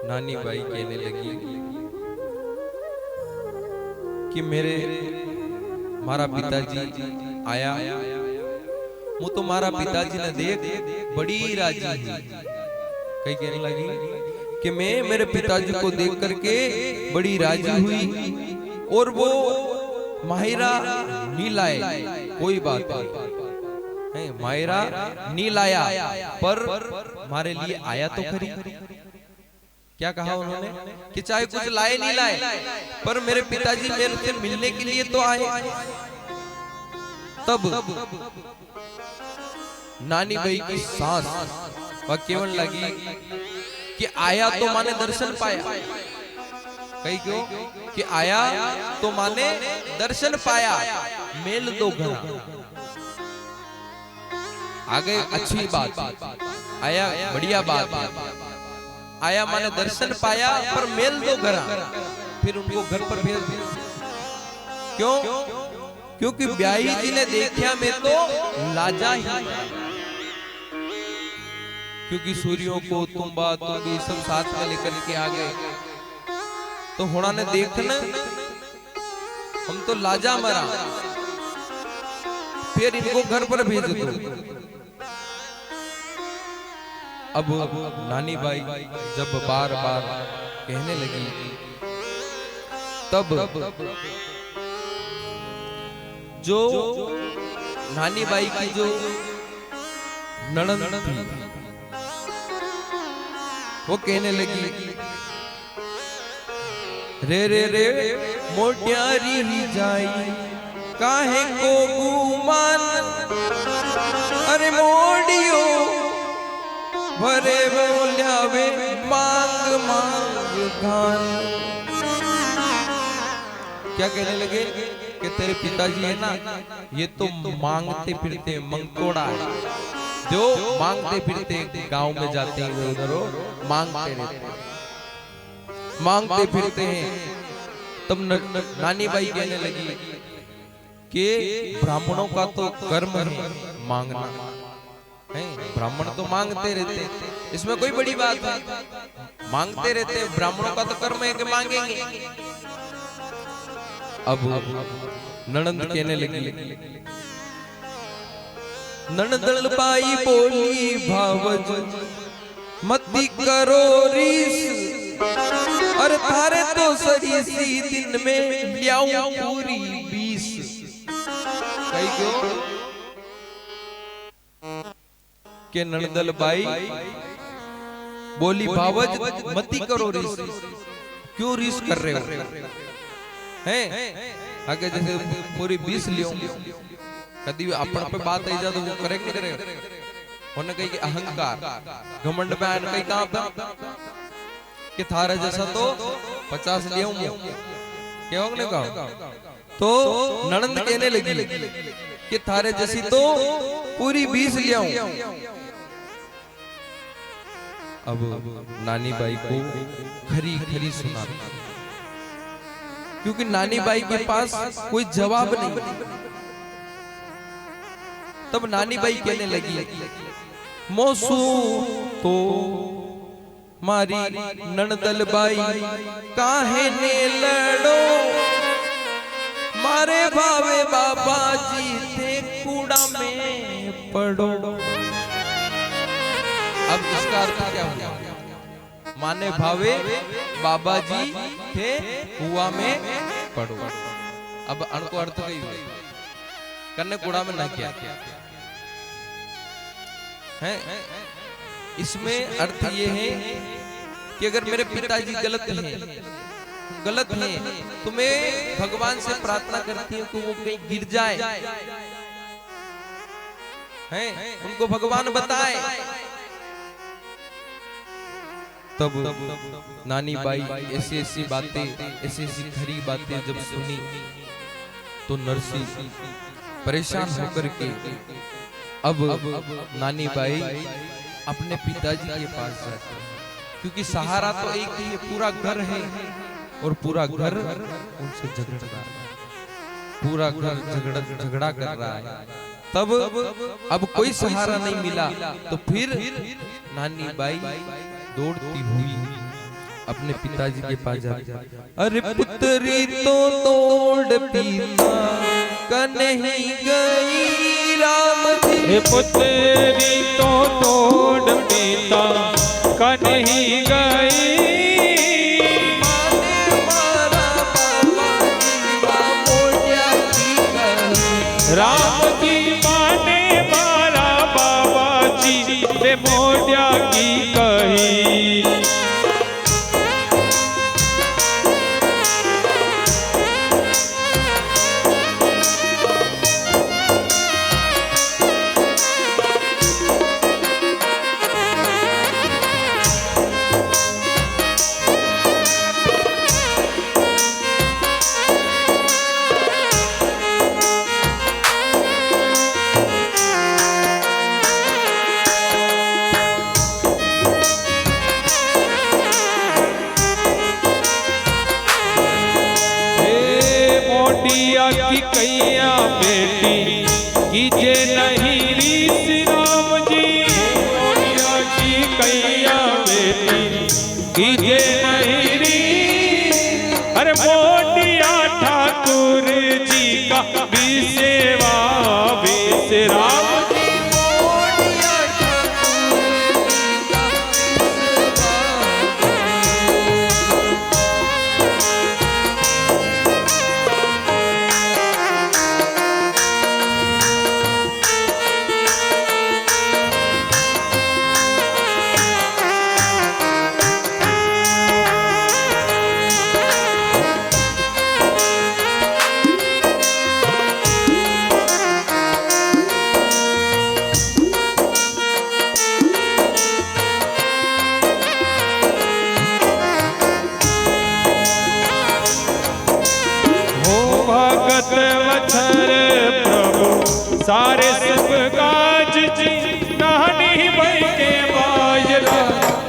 नानी बाई कहने लगी कि मेरे मारा पिताजी आया, मु तो मारा पिताजी ने देख बड़ी राजी हुई। कई कहने लगी कि मैं मेरे पिताजी को देख करके बड़ी राजी हुई और वो माहिरा नहीं लाए, कोई बात नहीं, माहिरा नहीं लाया पर हमारे लिए आया तो खरी। क्या कहा उन्होंने कि चाहे कुछ लाए नहीं लाए पर मेरे पिताजी मेरे से मिलने के लिए तो आए। तब नानी बाई की सांस वह केवल लगी कि आया तो माने दर्शन पाया। कहीं क्यों कि आया तो माने दर्शन पाया, मेल दो घना। आगे अच्छी बात, आया बढ़िया बात, आया माने दर्शन पाया पर मेल दो घरा। फिर उनको घर पर भेज दिया। क्यों? क्योंकि ब्याही जी ने देखा मैं तो लाजा ही, क्योंकि सूर्यों को तुम्बा तुम्बी सब साथ में लेकर के आ गए तो होना ने देखना हम तो लाजा मरा। फिर इनको घर पर भेज दो। अब नानी बाई जब बार बार कहने लगी तब जो नानी बाई की जो ननद थी वो कहने लगी रे रे रे मोट्यारी ही जाई काहे को गुमान, अरे मोडियो भरे बोल्यावे मांग मांग धान। क्या कहने लगे कि तेरे पिताजी है ना ये तो मांगते फिरते मंगतोड़ा है, जो मांगते फिरते गांव में जाते हैं उधर मांगते रहते हैं, मांगते फिरते हैं। तब नानी बाई कहने लगी कि ब्राह्मणों का तो कर्म है मांगना, ब्राह्मण तो मांगते रहते, इसमें कोई बड़ी बात है, मांगते रहते, ब्राह्मणों का तो कर्म है कि मांगेंगे। अब ननंद कहने लगी, ननदल बाई बोली भावज मती करो रीस, और थारे तो सरीसी दिन में लियाऊं पूरी 20। कही क्यों के ननदल बाई बोली भावज मती करो रीस, क्यों रीस कर रहे हो हैं? आगे जैसे पूरी 20 लियो, कभी अपन पे बात आई जा तो वो करे नहीं करे, उन्होंने कही कि अहंकार घमंड बयान कही कहां पे कि थारा जैसा तो 50 लियो क्यों ने कहा। तो ननंद कहने लगी कि थारे जैसी तो पूरी 20 लियाऊं। अब नानी बाई को खरी खरी सुना, क्योंकि नानी बाई के पास कोई जवाब नहीं। तब नानी बाई कहने लगी मोसू तो मारी ननदल बाई काहे ने लड़ो, मारे भावे बाबा जी थे कूड़ा में पड़ो। अब इसका अर्थ क्या हुआ? माने भावे बाबा जी थे कुआ में पड़ो। अब अनको अर्थ कही करने कूड़ा में ना किया है। इसमें अर्थ ये है कि अगर मेरे पिताजी गलत हैं तो मैं भगवान से प्रार्थना करती हूँ कि वो कहीं गिर जाए, हैं उनको भगवान बताए। तब नानी बाई ऐसी ऐसी बातें, ऐसी ऐसी खरी बातें जब सुनी तो नरसी परेशान होकर के अब नानी बाई अपने पिताजी के पास जाती है, क्योंकि सहारा तो एक ही है, पूरा घर है और पूरा घर उनसे झगड़ रहा है, पूरा घर झगड़ा कर रहा है। तब अब कोई सहारा नहीं मिला तो फिर नानी बाई दौड़ती हुई अपने पिताजी के पास जाती, अरे पुत्री तो तोड़ पिता का नहीं गई राम जी, पुत्री तो तोड़ पिता का नहीं गई, राम की माने मारा बाबा जी रे मोडिया की कही। की कैया बेटी कीजे नहीं रीस राम जी, मोडिया की कैया बेटी कीजे नहीं रीस, अरे मोडिया ठाकुर जी का भी सेवा बेस राम जी, मोडिया ठाकुर जी का वत्सर प्रभु सारे सब काज जी, नानी बन के बाजरा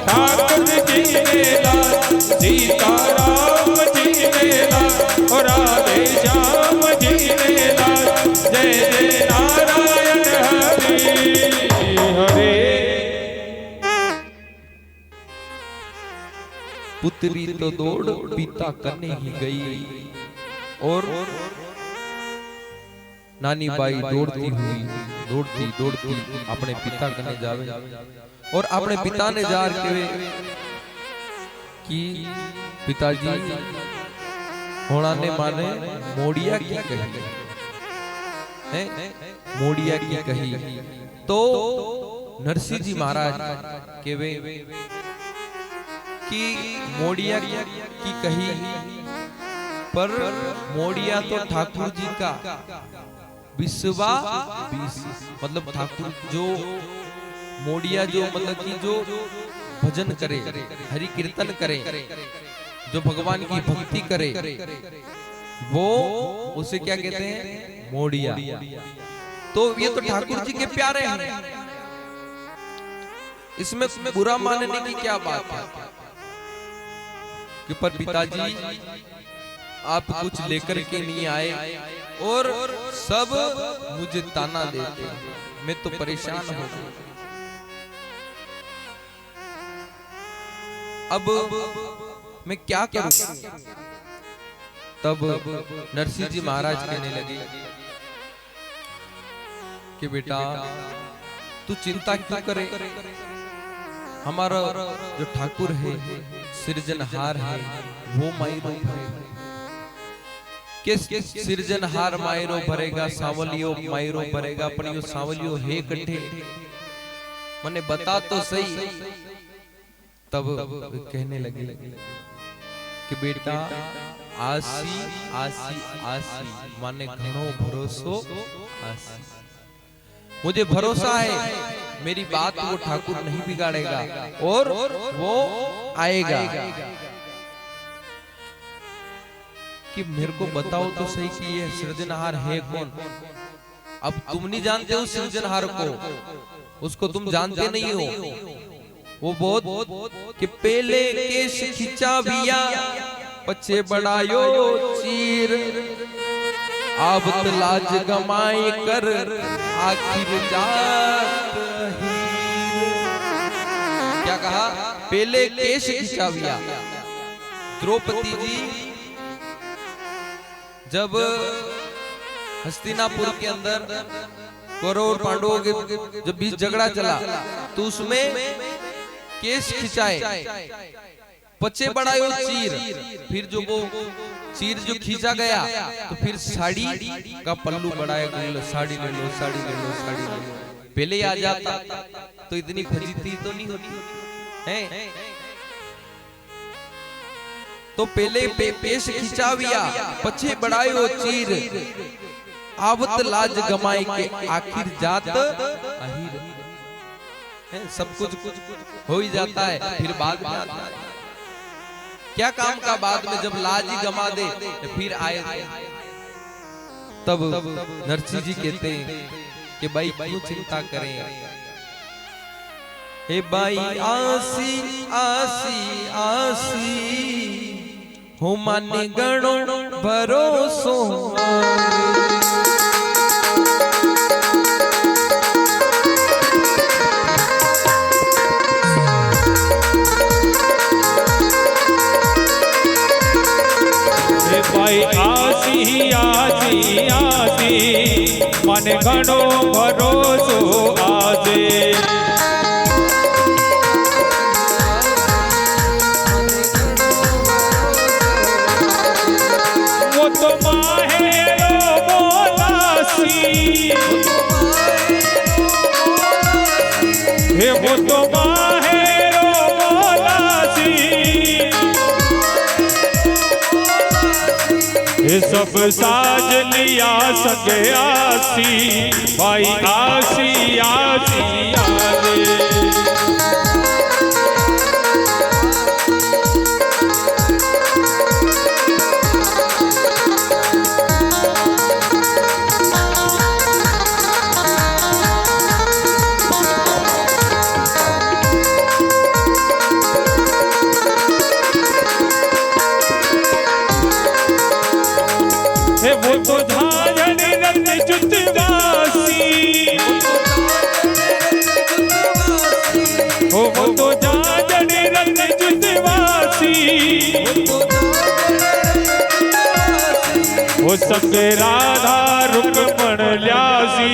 ठाकुर जी ने लाल, सीता राम जी ने लाल और राधे श्याम जी ने लाल, जय जय नारायण हरि हरे। पुत्री तो दौड़ पिता करने ही गई, और नानी बाई दौड़ती अपने पिता कने जावे, और अपने पिता ने जार के कि पिताजी होना ने माने मोडिया की कही है, मोडिया की कही, तो नरसिंह जी महाराज के वे कि मोडिया की कही, पर मोडिया तो ठाकुर जी का विश्वा मतलब ठाकुर जो मोडिया जो मतलब कि जो भजन करे, हरि कीर्तन करे, जो भगवान की भक्ति करे, वो उसे क्या कहते हैं, मोडिया। तो ये तो ठाकुर जी के प्यारे हैं, इसमें बुरा मानने की क्या बात है कि पर पिताजी आप कुछ लेकर के नहीं आए और सब मुझे ताना देते, मैं तो परेशान हो गया। अब मैं क्या करूं? तब नरसिंह जी महाराज कहने लगे कि बेटा तू चिंता क्यों करे, हमारा जो ठाकुर है सृजनहार है वो मायरो भरेगा, किस सृजनहार मायरो भरेगा, सावलियो मायरो भरेगा, अपन यो सावलियो है कट्ठे मने बता तो सही। तब कहने लगे कि बेटा आसी आसी आसी माने घणो भरोसो आसी, मुझे भरोसा है मेरी बात वो ठाकुर नहीं बिगाड़ेगा और वो आएगा। कि मेरे को बताओ तो सही कि ये सृजनहार है कौन? अब तुम नहीं जानते उस सृजनहार को, उसको तुम जानते नहीं हो। वो बहुत कि पहले केश खिंचा बिया पचे बढ़ायो चीर, अब लाज गमाई कर आखिर जात हीर। क्या कहा? पहले केश खिंचा बिया द्रौपदी जी जब हस्तिनापुर के अंदर कौरव और पांडवों के जब बीच झगड़ा चला तो उसमें केस खिंचाए, पचे बढ़ायो चीर, फिर जो वो चीर जो खींचा गया तो फिर साड़ी का पल्लू बढ़ाया, साड़ी ले लो, साड़ी ले लो, साड़ी ले लो। पहले आ जाता तो इतनी फजीती तो नहीं होती है। तो पहले पेश खिंचाविया, पछे बढ़ायो चीर, आवत लाज गमाई के आखिर जात अहीर। सब कुछ हो ही जाता है, फिर बाद में आता है। क्या काम का बाद में जब लाज ही गमा दे तो फिर आए तब नरसिंह जी कहते हैं कि भाई क्यों चिंता करें, हे भाई आसी आसी आसी हो मन गणो भरोसो भाई आसी आसी आसी मन घणो भरोसो आजे। वो तो माहेरो बोलासी, हे वो तो माहेरो बोलासी, ये सब साज लिया सके आसी, भाई आसी आसी आजे। वो तो झाझड़ रंग जुतवासी, वो तो झाझड़ रंग जुतवासी, वो संग राधा रुक्मण ल्यासी,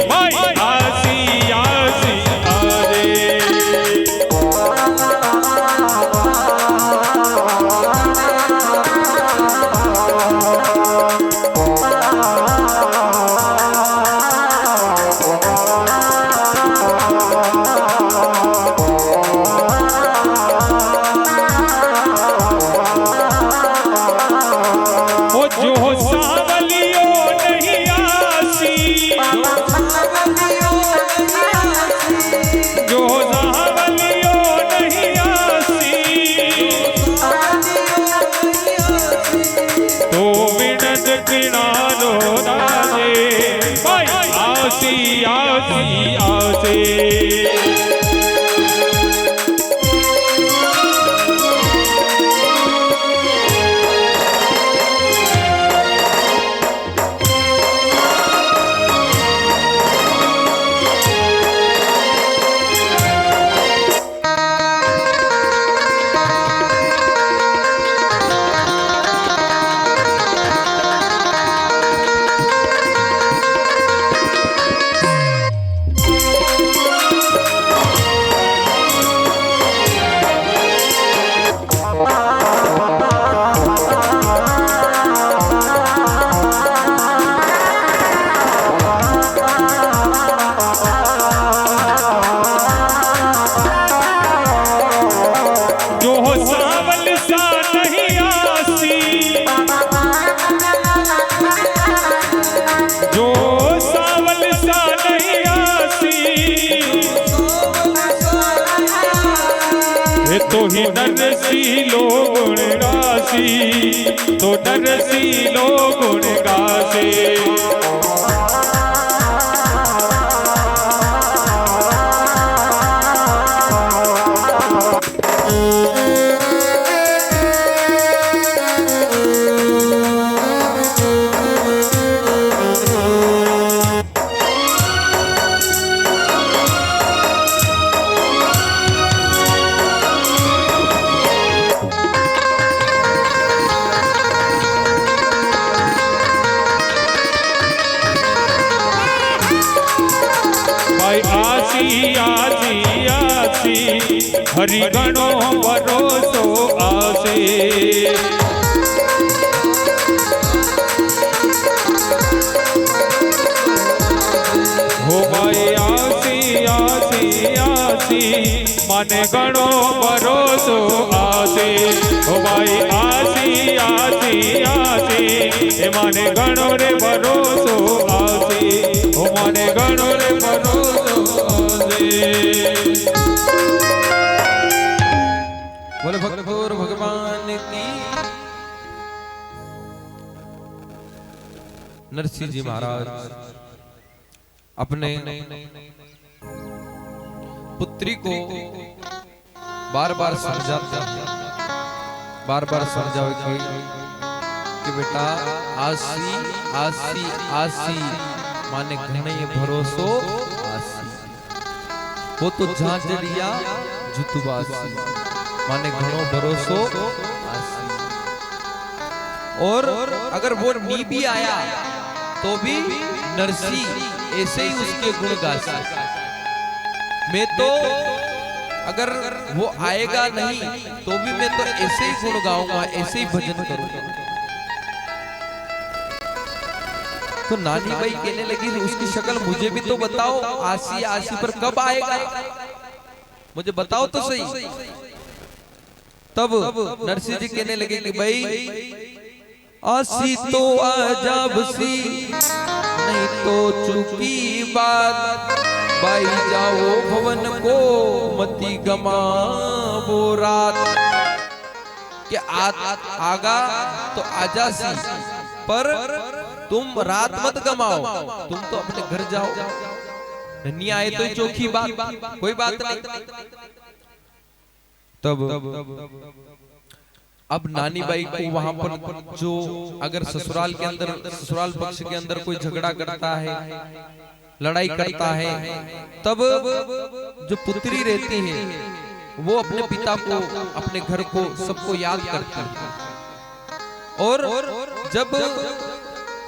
भाई आसी आसी आरे। आसी आसी तो ही नरसिंह गुण गासी, तो नरसिंह गुण गासे। आसी आसी आसी हरि गणो भरोसो आसी हो भाई आसी आसी आसी माने गणो भरोसो आसी हो भाई आसी आसी आसी माने गणो रे भरोसो आसी हो माने गणो रे भरोसो आसी। बोले भगवान भगवान की। नरसिंह जी महाराज अपने पुत्री को बार बार समझाते, बार बार समझावे कि बेटा आसी आसी आसी माने घणे भरोसो आसी, वो तो झांझड़िया जुतुबासी माने घणो भरोसो आसी। और अगर वो नी भी आया तो भी नरसिंह ऐसे ही उसके गुण गाता। मैं तो अगर वो आएगा नहीं तो भी मैं तो ऐसे ही गुण गाऊंगा, ऐसे ही भजन करूंगा। तो नानी भाई कहने लगी उसकी शक्ल मुझे भी तो बताओ, आसी आसी पर कब आएगा मुझे बताओ तो सही। तब नरसिंह जी कहने लगे कि भाई आसी तो आजाबसी नहीं तो चुकी बात, बाई जाओ भवन को मती गमा वो रात। कि आगा तो आजासी पर तुम रात मत गमाओ, तुम तो अपने घर जाओ, नहीं आए तो चौखी बात, कोई बात नहीं। तब अब नानी बाई को वहां पर जो अगर ससुराल के अंदर, ससुराल पक्ष के अंदर कोई झगड़ा करता है, लड़ाई करता है, तब जो पुत्री रहती है वो अपने पिता को, अपने घर को, सबको याद करती है। और जब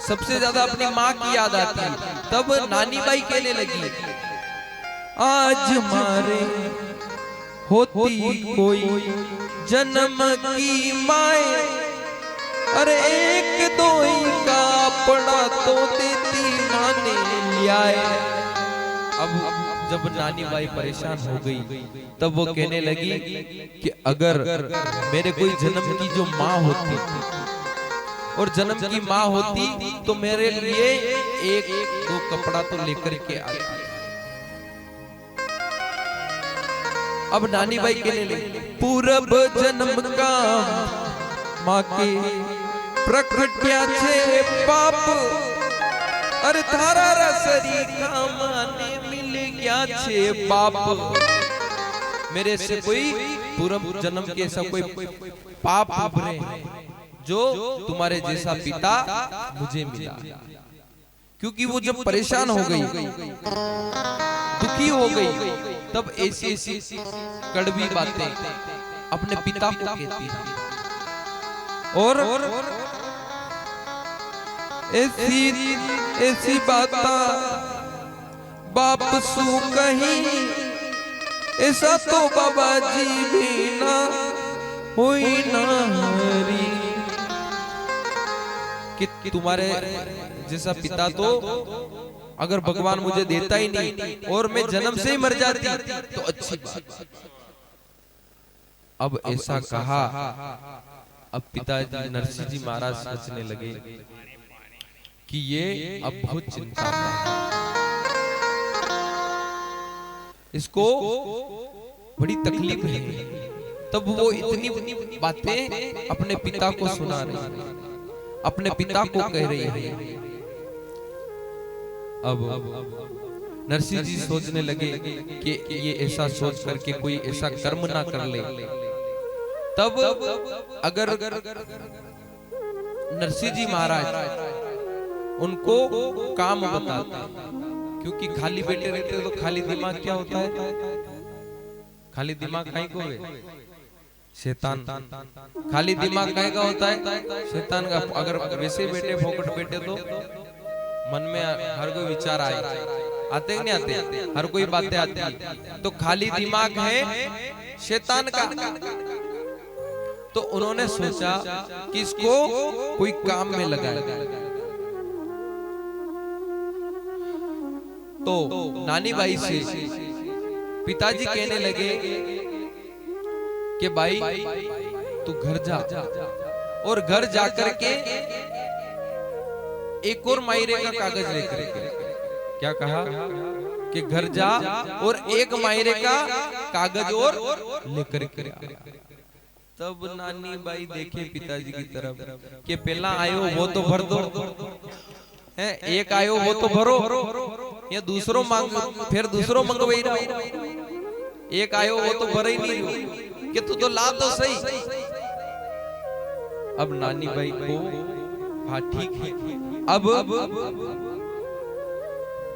सबसे ज्यादा अपनी माँ की याद आती है, तब नानी बाई कहने लगी आज मारे होती कोई जन्म की माए, अरे एक दो का अपना तो देती माने लियाए। अब जब नानी बाई परेशान हो गई तब वो कहने लगी कि अगर मेरे कोई जन्म की जो माँ होती और जन्म की माँ होती तो मेरे लिए एक दो कपड़ा तो लेकर के आती। अब नानी बाई कहने लगी पूरब जन्म का माँ के प्रकट्या छे पाप, अरे थारा रसरी का माने मिल गया छे बाप। मेरे से कोई पूरब जन्म के ऐसा कोई पाप उभरे जो तुम्हारे जैसा पिता मुझे मिला। क्योंकि वो जब परेशान हो गई, दुखी हो गई, तब ऐसी ऐसी कड़वी बातें अपने पिता को कहती है। और ऐसी ऐसी बात बाप सु कहीं, ऐसा तो बाबा जी भी ना हुई ना हरी। कि तुम्हारे जैसा पिता तो अगर भगवान मुझे देता ही नहीं और मैं जन्म से ही मर जाती तो अच्छी बात। अब ऐसा कहा, अब पिताजी नरसिंह जी महाराज सोचने लगे कि ये अब बहुत चिंता है, इसको बड़ी तकलीफ है। तब वो इतनी बातें अपने पिता को सुना रही, अपने पिता को कह रही है। अब नरसिंह जी सोचने लगे कि ये ऐसा सोच करके कोई ऐसा कर्म ना कर ले। तब अगर नरसिंह जी महाराज उनको काम बताते, क्योंकि खाली बैठे रहते तो खाली दिमाग क्या होता है, खाली दिमाग कहीं को है शैतान, खाली दिमाग कहीं का होता है शैतान का। अगर वैसे बैठे फोकट बैठे तो मन में हर कोई विचार आए, आते हैं नहीं आते, हर कोई बातें आती है। तो खाली दिमाग है शैतान का। तो उन्होंने सोचा कि इसको कोई काम में लगाए। तो नानी बाई से पिताजी कहने लगे कि भाई तू घर जा और घर जाकर के एक और मायरे का कागज लेकर के, क्या कहा कि घर जा और एक मायरे का कागज और लेकर के। तब नानी बाई देखे पिताजी की तरफ कि पहला आयो वो तो भर दो है, एक आयो वो तो भरो, या दूसरो मांग फिर दूसरो मंगवाई रहा, एक आयो वो तो भर ही नहीं रहो कि तू तो ला तो सही। अब नानी बाई को हाँ ठीक है। अब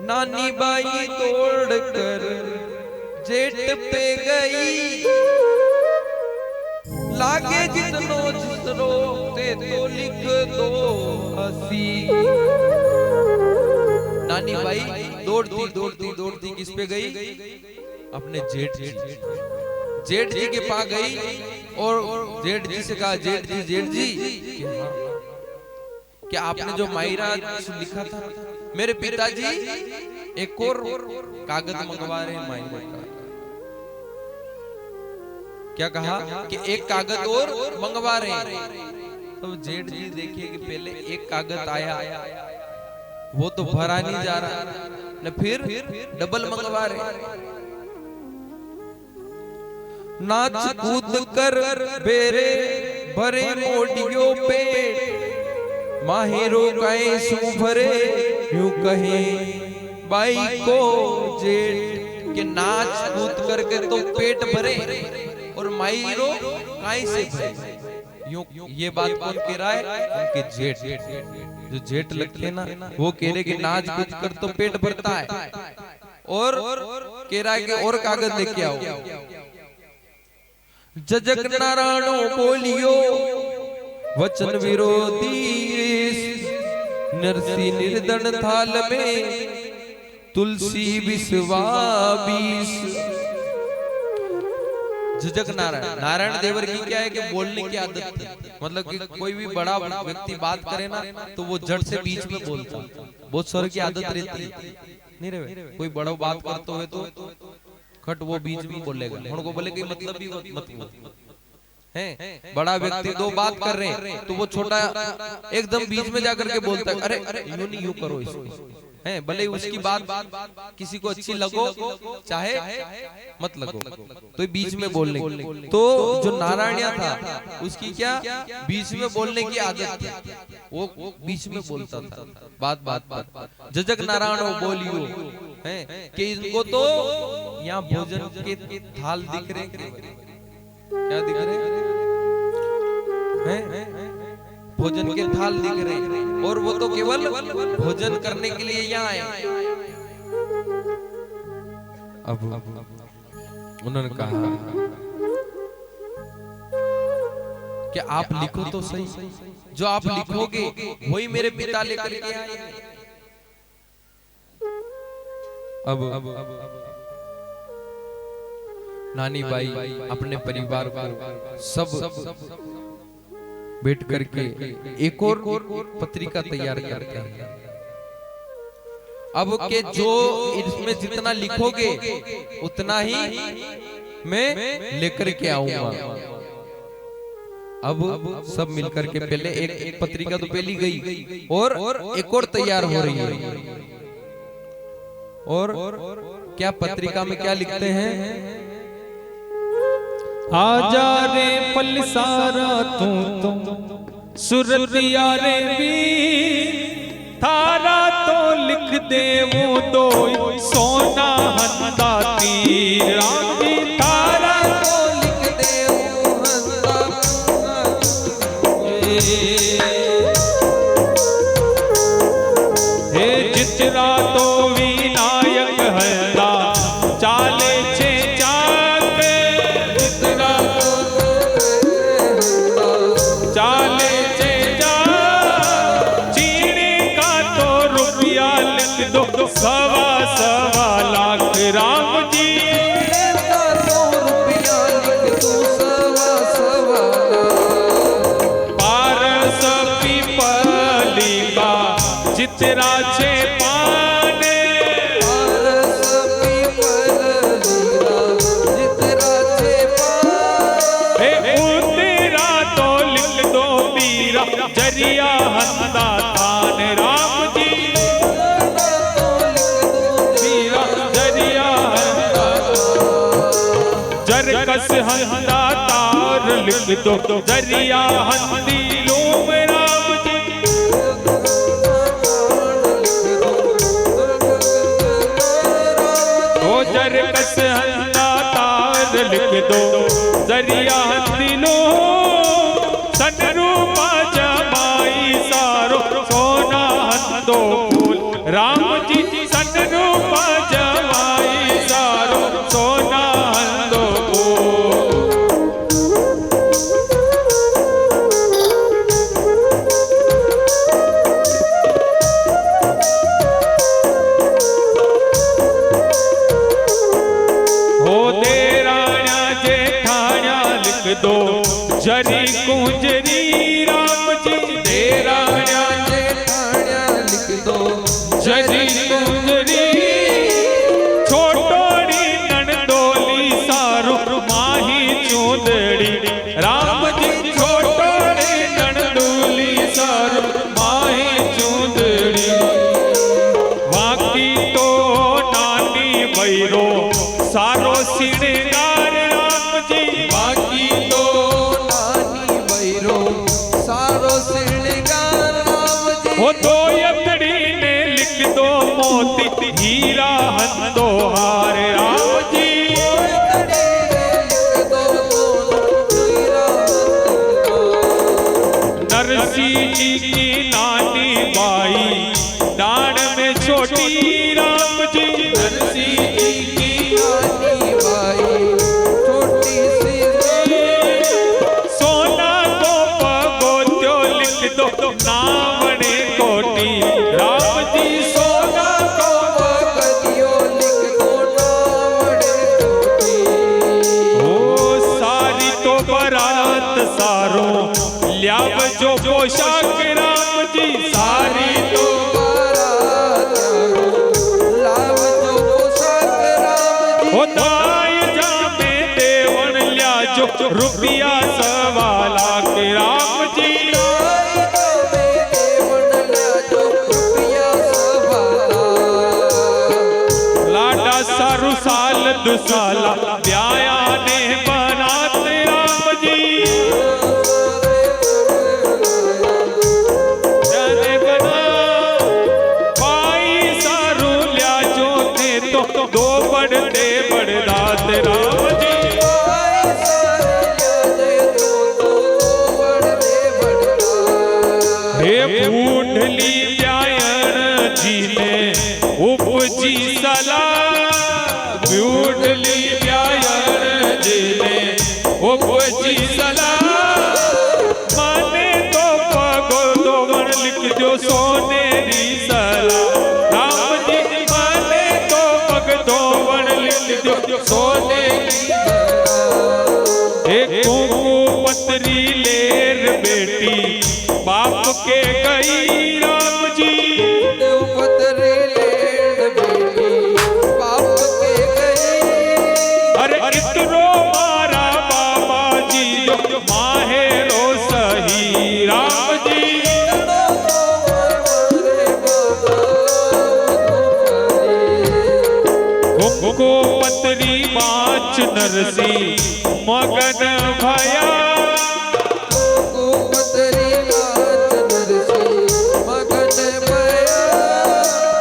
नानी बाई तोड़कर जेठ पे गई, लागे जितनो ते तो लिख दो हसी। नानी बाई दौड़ती किस पे गई? अपने जेठ जी के पास गई और जेठ जी से कहा, जेठ जी क्या आपने जो मायरा लिखा था, मेरे पिताजी एक और कागज मंगवा रहे हैं मायरे का। क्या कहा कि एक कागज और मंगवा रहे हैं। तो जेठ जी देखिए कि पहले एक कागज आया, वो तो भरा नहीं जा रहा, न फिर डबल मंगवा रहे। नाच कूद कर बेरे भरे मोडियों पे, माहिरो गाए सू भरे, यूं कहे बाई को जेठ के नाच कूद करके तो पेट भरे और माहिरो गाय से भरे। यूं ये बात कौन कह रहा है? उनके जेठ, जो जेठ लगते हैं ना, वो कह रहे कि नाच कूद कर तो पेट भरता है, और कह रहा है कि और कागज लेके आओ। जजक नारायणो बोलियो वचन विरोधी, नरसी निर्धन थाल में तुलसी बिस्वा बीस। जजक नारायण देवर की क्या है कि बोलने की आदत थी, मतलब कि कोई भी बड़ा व्यक्ति बात करे ना तो वो जड़ से बीच में बोलता, बहुत सारे की आदत रहती है नहीं रे। कोई बड़ा बात करते हुए तो खट वो बीच में बोलेगा, उनको बोले कि मतलब भी मत है। बड़ा व्यक्ति दो बात कर रहे हैं तो वो छोटा एकदम बीच में जाकर के बोलता है, अरे यूं नहीं यूं करो इसको, है भले उसकी बात किसी को अच्छी लगो चाहे मत लगो, तो बीच में बोलने। तो जो नारायणिया था उसकी क्या बीच में बोलने की आदत थी, वो बीच में बोलता था बात। जजक नारायण बोलियो है कि इनको तो यहाँ भोजन के थाल दिख रहे, क्या दिख रहे हैं? भोजन के थाल दिख रहे, और वो तो केवल भोजन करने के लिए यहाँ आए। अब उन्होंने कहा कि आप लिखो तो सही, जो आप लिखोगे वही मेरे पिता लेकर के आए। अब नानी बाई अपने परिवार को सब बैठ करके एक और पत्रिका तैयार करते हैं। अब के जो इसमें जितना लिखोगे उतना ही मैं लेकर के आऊंगा। अब सब मिलकर के पहले एक पत्रिका तो पहली गई और एक और तैयार हो रही है। और क्या पत्रिका में क्या लिखते हैं? आजा रे पलसारा तू सुरतिया रे भी थारा तो लिख दे वो तो सोना हंदा तीर आगे थारा तो लिख दे वो हे जितरा तो विनायक हल्दा चाले छे चाक चाले छे चाक चीनी का तो रुपया लिख दो सवा सवा जरकस हंदा तार लिख दो दरिया हंदी लोम राम जी। ओ जरकस हंदा तार लिख दो दरिया हंदी लोम सनरूपा जमाई सारो सोना हंदो फूल राम जी। सनरूपा जमाई सारो सोना हंदो फूल। हो देराणा जेठाणा लिख दो जरी कुंजरी राम जी। देराणा जेठाण्या लिख दो जरी कुंजरी छोटोड़ी ननडोली सारू माही चूंदड़ी राम जी। छोटोड़ी ननडोली सारू माही चूंदड़ी बाकी तो नानी भैरो सारो सिंगार राम जी। बाकी तो नानी भैरो सारो श्रृंगार राम जी। हो दो यतड़ी ने लिख दो मोती हीरा हंदो हार राम जी। नरसी जी की नानी बाई डाण में छोटी राम जी। नरसी जी की नानी बाई छोटी सी सोना को पगोत्यो लिख दो नावणे कोटी राम जी। सोना को कदियो लिख दो नावड़े छोटी। ओ सारी तो बारात सारो ल्याव जो पोशाक राम जी। सारी तो बारात लाव जो पोशाक राम जी। हो दाय जामे देवन ल्या जो रुपया सवा लाख राम जी। लाडा सारू साल दुसाला ब्याया ने बनाते राम जी। जाने बना पाई सारू ल्या जो थे तो दो बड़े बड़दात राम जी। हे बूढ़ली ब्यायण जी ने उपजी सला। बूढ़ली ब्यायण जी ने उपजी सला। माने तो पगो दो गण लिख दो सोनेरी सला राम जी। माने तो पग दो गण लिख दो सोनेरी। एक कुंकू पतरी लेर बेटी बाप के गई राम जी। पतरे लेन बेटी बाप के गई। अरे इतरो मारा बाबा जी जो माहेरो सही राम जी। कुंकू पतरी बाच नरसी मगन भया।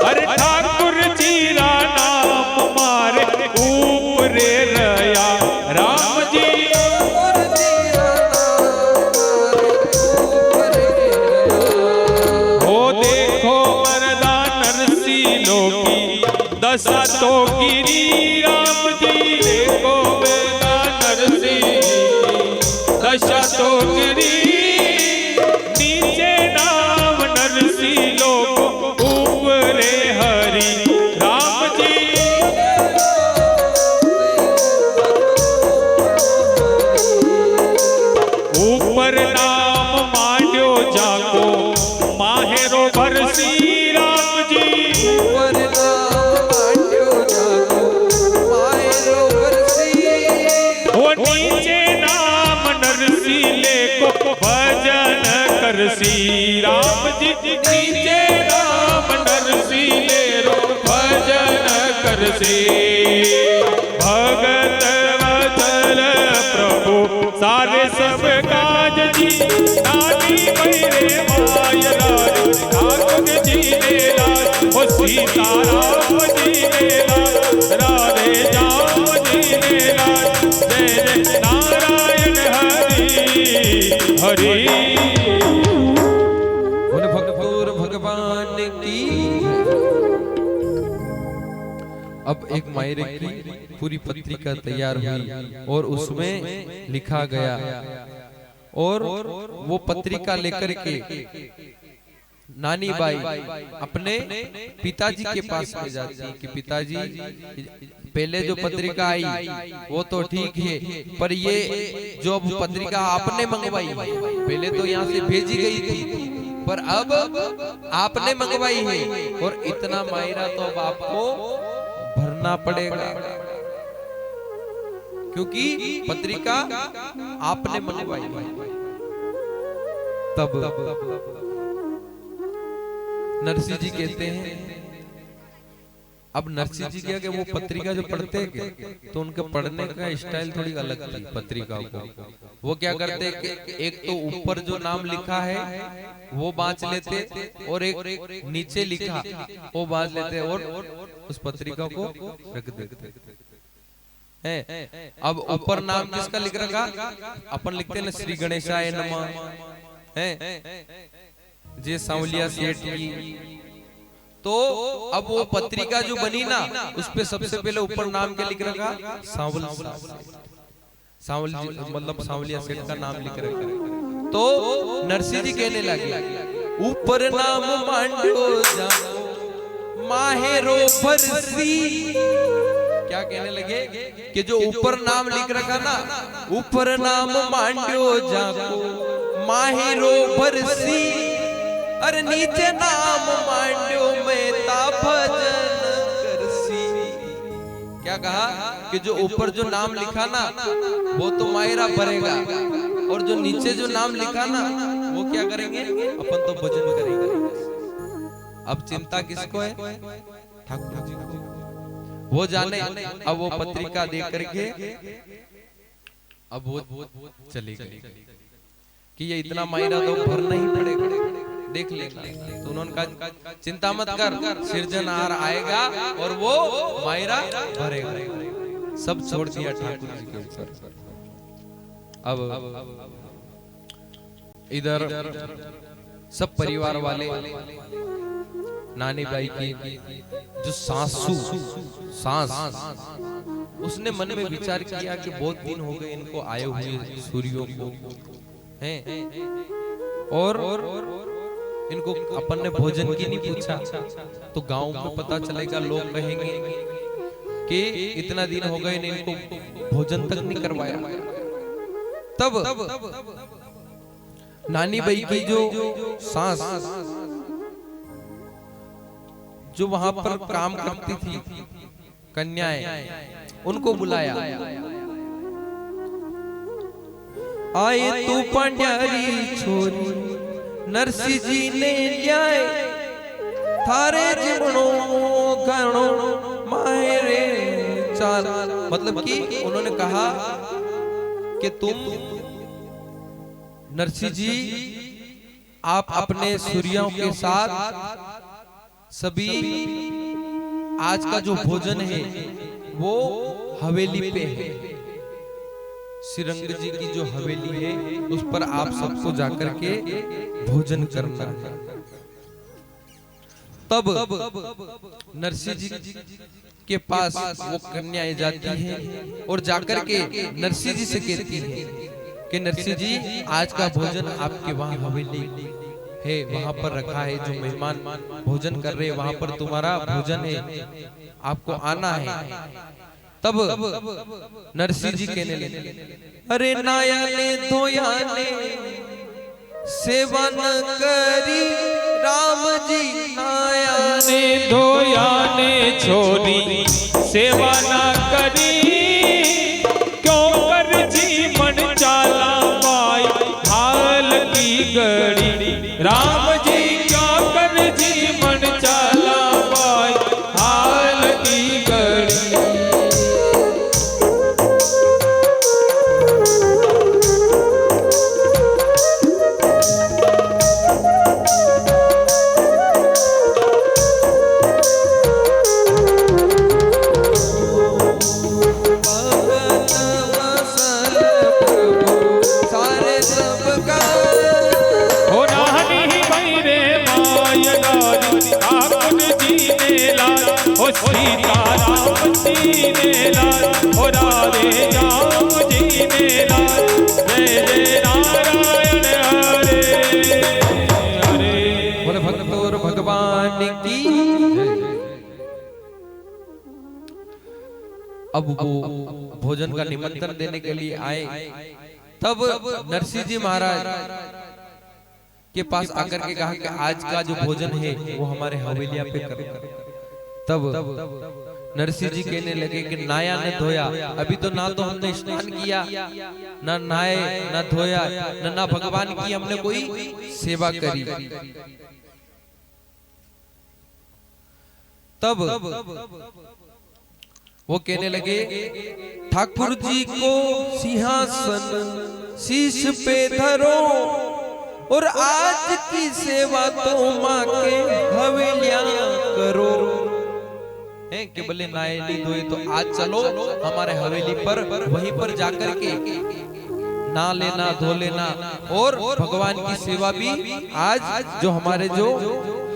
अरे ठाकुर जी रा नाम मारे ऊपरे रया राम जी। हो देखो मरदा नरसी लोकी दशा तो गिरी राम जी। देखो मरदा नरसी दशा तो गिरी। नीचे नाम नरसी लोक ऊपरे हरि राम जी। ऊपर नाम मांड्यो जाको माहेरो भरसी राम जी। वो नीचे नाम नरसी लेको भजन करसी राम जी। नीचे नाम नरसी ले रो भजन करसी। भगत वत्सल सारे सब काज जी नानी मेरे माय राज ठाकुर जी ने लाज ओ सीताराम जी ने लाज राधे श्याम जी ने लाज जय जय नारायण हरि हरि बोले भगवान भगवान की। अब एक मायरे की पूरी पत्रिका तैयार हुई और उसमें लिखा गया और वो पत्रिका लेकर के नानी बाई अपने पिताजी के पास ले जाती है कि पिताजी पहले जो पत्रिका आई वो तो ठीक है, पर ये जो पत्रिका आपने मंगवाई पहले तो यहाँ से भेजी गई थी, पर अब आपने मंगवाई है और इतना मायरा तो अब आपको भरना पड़ेगा, क्योंकि पत्रिका आपने मंगवाई। तब नरसिंह जी कहते हैं, अब नरसिंह जी क्या कि वो पत्रिका जो पढ़ते हैं तो उनके पढ़ने का स्टाइल थोड़ी अलग थी पत्रिका को। वो क्या करते कि एक तो ऊपर जो नाम लिखा है वो बांच लेते और एक नीचे लिखा वो बांच लेते और उस पत्रिका को रख देते हैं। अब ऊपर नाम किसका लिख रखा, अपन लिखते ना श्री गणेशाय नमः है जे सांवलिया सेठ की, तो अब वो पत्रिका जो बनी ना उस पे सबसे पहले ऊपर नाम क्या लिख रखा, सांवल मतलब सांवलिया सेठ का नाम लिख रखा। तो नरसिंह जी कहने लगे ऊपर नाम मांडो जा माहेरो भरसी, क्या कहने लगे कि जो ऊपर नाम लिख रखा ना, ऊपर नाम मांडो जाको माहेरो भरसी, अरे नीचे नाम मांडो मेता भजन करसी। क्या कहा कि जो ऊपर जो नाम लिखा ना वो तो मायरा भरेगा और जो नीचे जो नाम लिखा ना वो क्या करेंगे, अपन तो भजन करेंगे। अब चिंता किसको है, ठाकुर जी को, वो जाने। अब वो पत्रिका देख करके अब वो चली गई कि ये इतना मायरा तो भरना ही पड़ेगा, देख लेगा। तो उन्होंने कहा चिंता मत कर, सिरजनहार आएगा और वो मायरा भरेगा। सब छोड़ दिया ठाकुर जी के ऊपर। अब इधर सब परिवार वाले नानी बाई की जो सासू उसने मन में विचार किया कि बहुत दिन हो गए इनको आए हुए सूर्यों को हैं और इनको अपन ने भोजन की नहीं पूछा, तो गांव में पता चलेगा, लोग कहेंगे कि इतना दिन हो गए इनको भोजन तक नहीं करवाया। तब नानी बाई की जो सास जो वहां पर काम करती थी कन्याएं, उनको बुलाया, आए तू पंड्यारी छोरी नरसिंह जी ने ल्याए थारे जीवनो गणो मायरे चाल। मतलब कि उन्होंने कहा कि तुम नरसिंह जी आप अपने सूर्यों के साथ सभी आज का जो भोजन है वो हवेली पे है, श्रीरंग जी की जो हवेली है उस पर आप सबको जाकर के भोजन करना है। तब नरसिंह जी के पास वो कन्याएं जाती हैं और जाकर के नरसिंह जी से कहती हैं कि नरसिंह जी आज का भोजन आपके वहां हवेली है, वहां पर रखा है, जो मेहमान भोजन कर रहे हैं वहां पर तुम्हारा भोजन है, आपको आना है। तब नरसिंह जी कहने लगे अरे नाया ने धोया ने सेवा न करी राम जी, नाया ने धोया ने छोरी सेवा न करी, क्यों कर जी मन चाला पाई हाल की गड़ी, राम जी क्या कर जी मन चाला पाई हाल की गड़ी। सीताराम जी ने लाल हो राधे श्याम जी ने लाल जय जय नारायण हरे हरे। बोले भक्त और भगवान की अब वो भोजन का निमंत्रण देने के लिए आए, तब नरसिंह जी महाराज के पास आकर के कहा कि आज का जो भोजन है वो हमारे हवेलिया पे कर। तब नरसिंह जी कहने लगे कि नाया न धोया, अभी तो ना तो हमने स्नान किया, ना नहाए ना धोया, ना भगवान की हमने कोई सेवा करी। तब वो कहने लगे ठाकुर जी को सिंहासन शीश पे धरो और आज की सेवा तो माँ के हवेलियां करो। है कि बोले नाए नहीं धोए तो आज चलो हमारे हवेली पर, वहीं पर जाकर के ना लेना धो लेना और भगवान की सेवा भी आज जो हमारे जो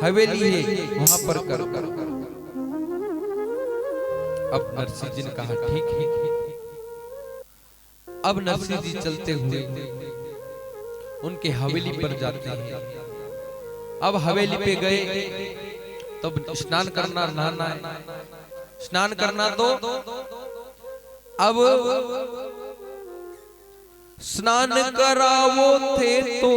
हवेली है वहां पर करो। अब नरसिंह जी ने कहा ठीक है। अब नरसिंह जी चलते हुए उनके हवेली पर जाते हैं। अब हवेली पे गए तब स्नान करना नहाना है, स्नान करना तो अब स्नान करावो थे तो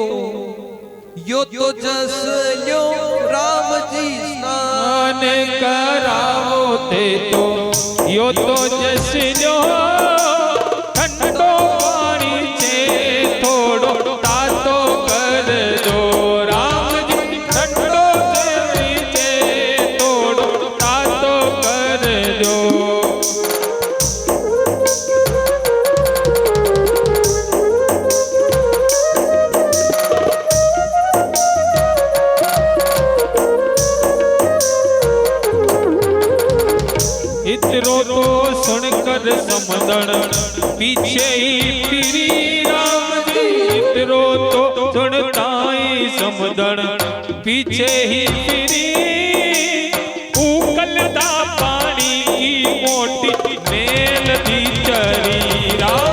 यो तो जस लो राम जी स्नान करावो थे तो यो तो जस लो ठंडो पानी से थोड़ो तातो कर दो राम जी ठंडो से थोड़ो तातो कर दो। इतरो तो सुनकर समदण पीछे ही फिरी राम जी, इतरो तो सुनता ही समदण पीछे ही फिरी। उकलता पानी की मोटी मेल दी चरी राम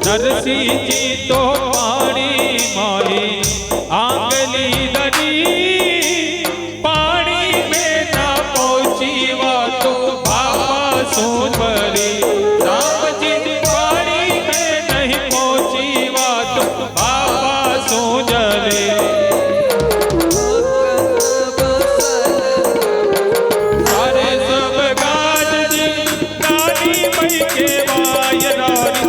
नरसिंह जी तो पानी माई आंगली दरी, पानी में ना पहुंची वा तो बाबा सो भरी राम जी पानी में नहीं पहुंची वा तो बाबा सो जले। सारे सब गाज जी रानी मई के वायरानी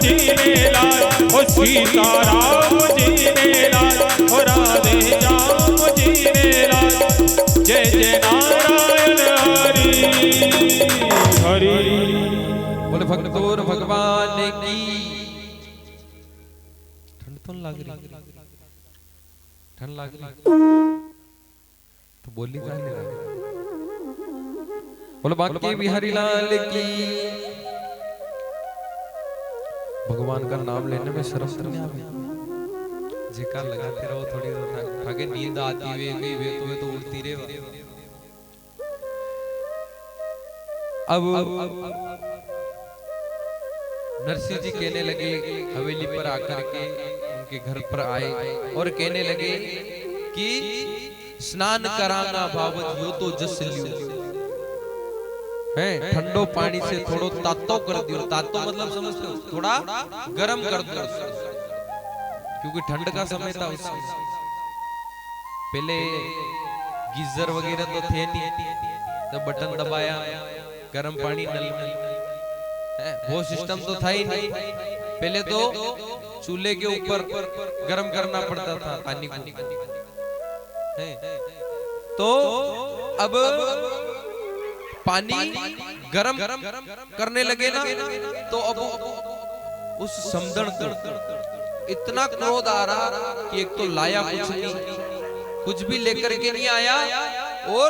जी ने लाल हो सीताराम जी ने लाल हो राधे श्याम जी ने लाल जय जय नारायण हरि हरि। बोले भक्त और भगवान की ठंड तो लग रही, ठंड लग रही तो बोली का नहीं रहा। बोले बाकी बिहारी लाल की भगवान का नाम लेने में शर्म तो नहीं आवे। जेका लगाते रहो थोड़ी देर आगे नींद आती वे गई वे तो उड़ती रहे। अब नरसिंह जी कहने लगे हवेली पर आकर के उनके घर पर आए और कहने लगे कि स्नान कराना बाबत यो तो जस लियो है, ठंडो पानी से थोड़ो तातो कर दियो। तातो मतलब समझते हो थोड़ा गरम कर दो, क्योंकि ठंड का समय था उस समय। पहले गीजर वगैरह तो थे नहीं, तो बटन दबाया गरम पानी नल में, वो सिस्टम तो था ही नहीं। पहले तो चूल्हे के ऊपर गरम करना पड़ता था पानी को। तो अब पानी गरम करने लगे ना, तो अब उस समदन को इतना क्रोध आ रहा कि एक तो लाया कुछ नहीं, कुछ भी लेकर के नहीं आया, और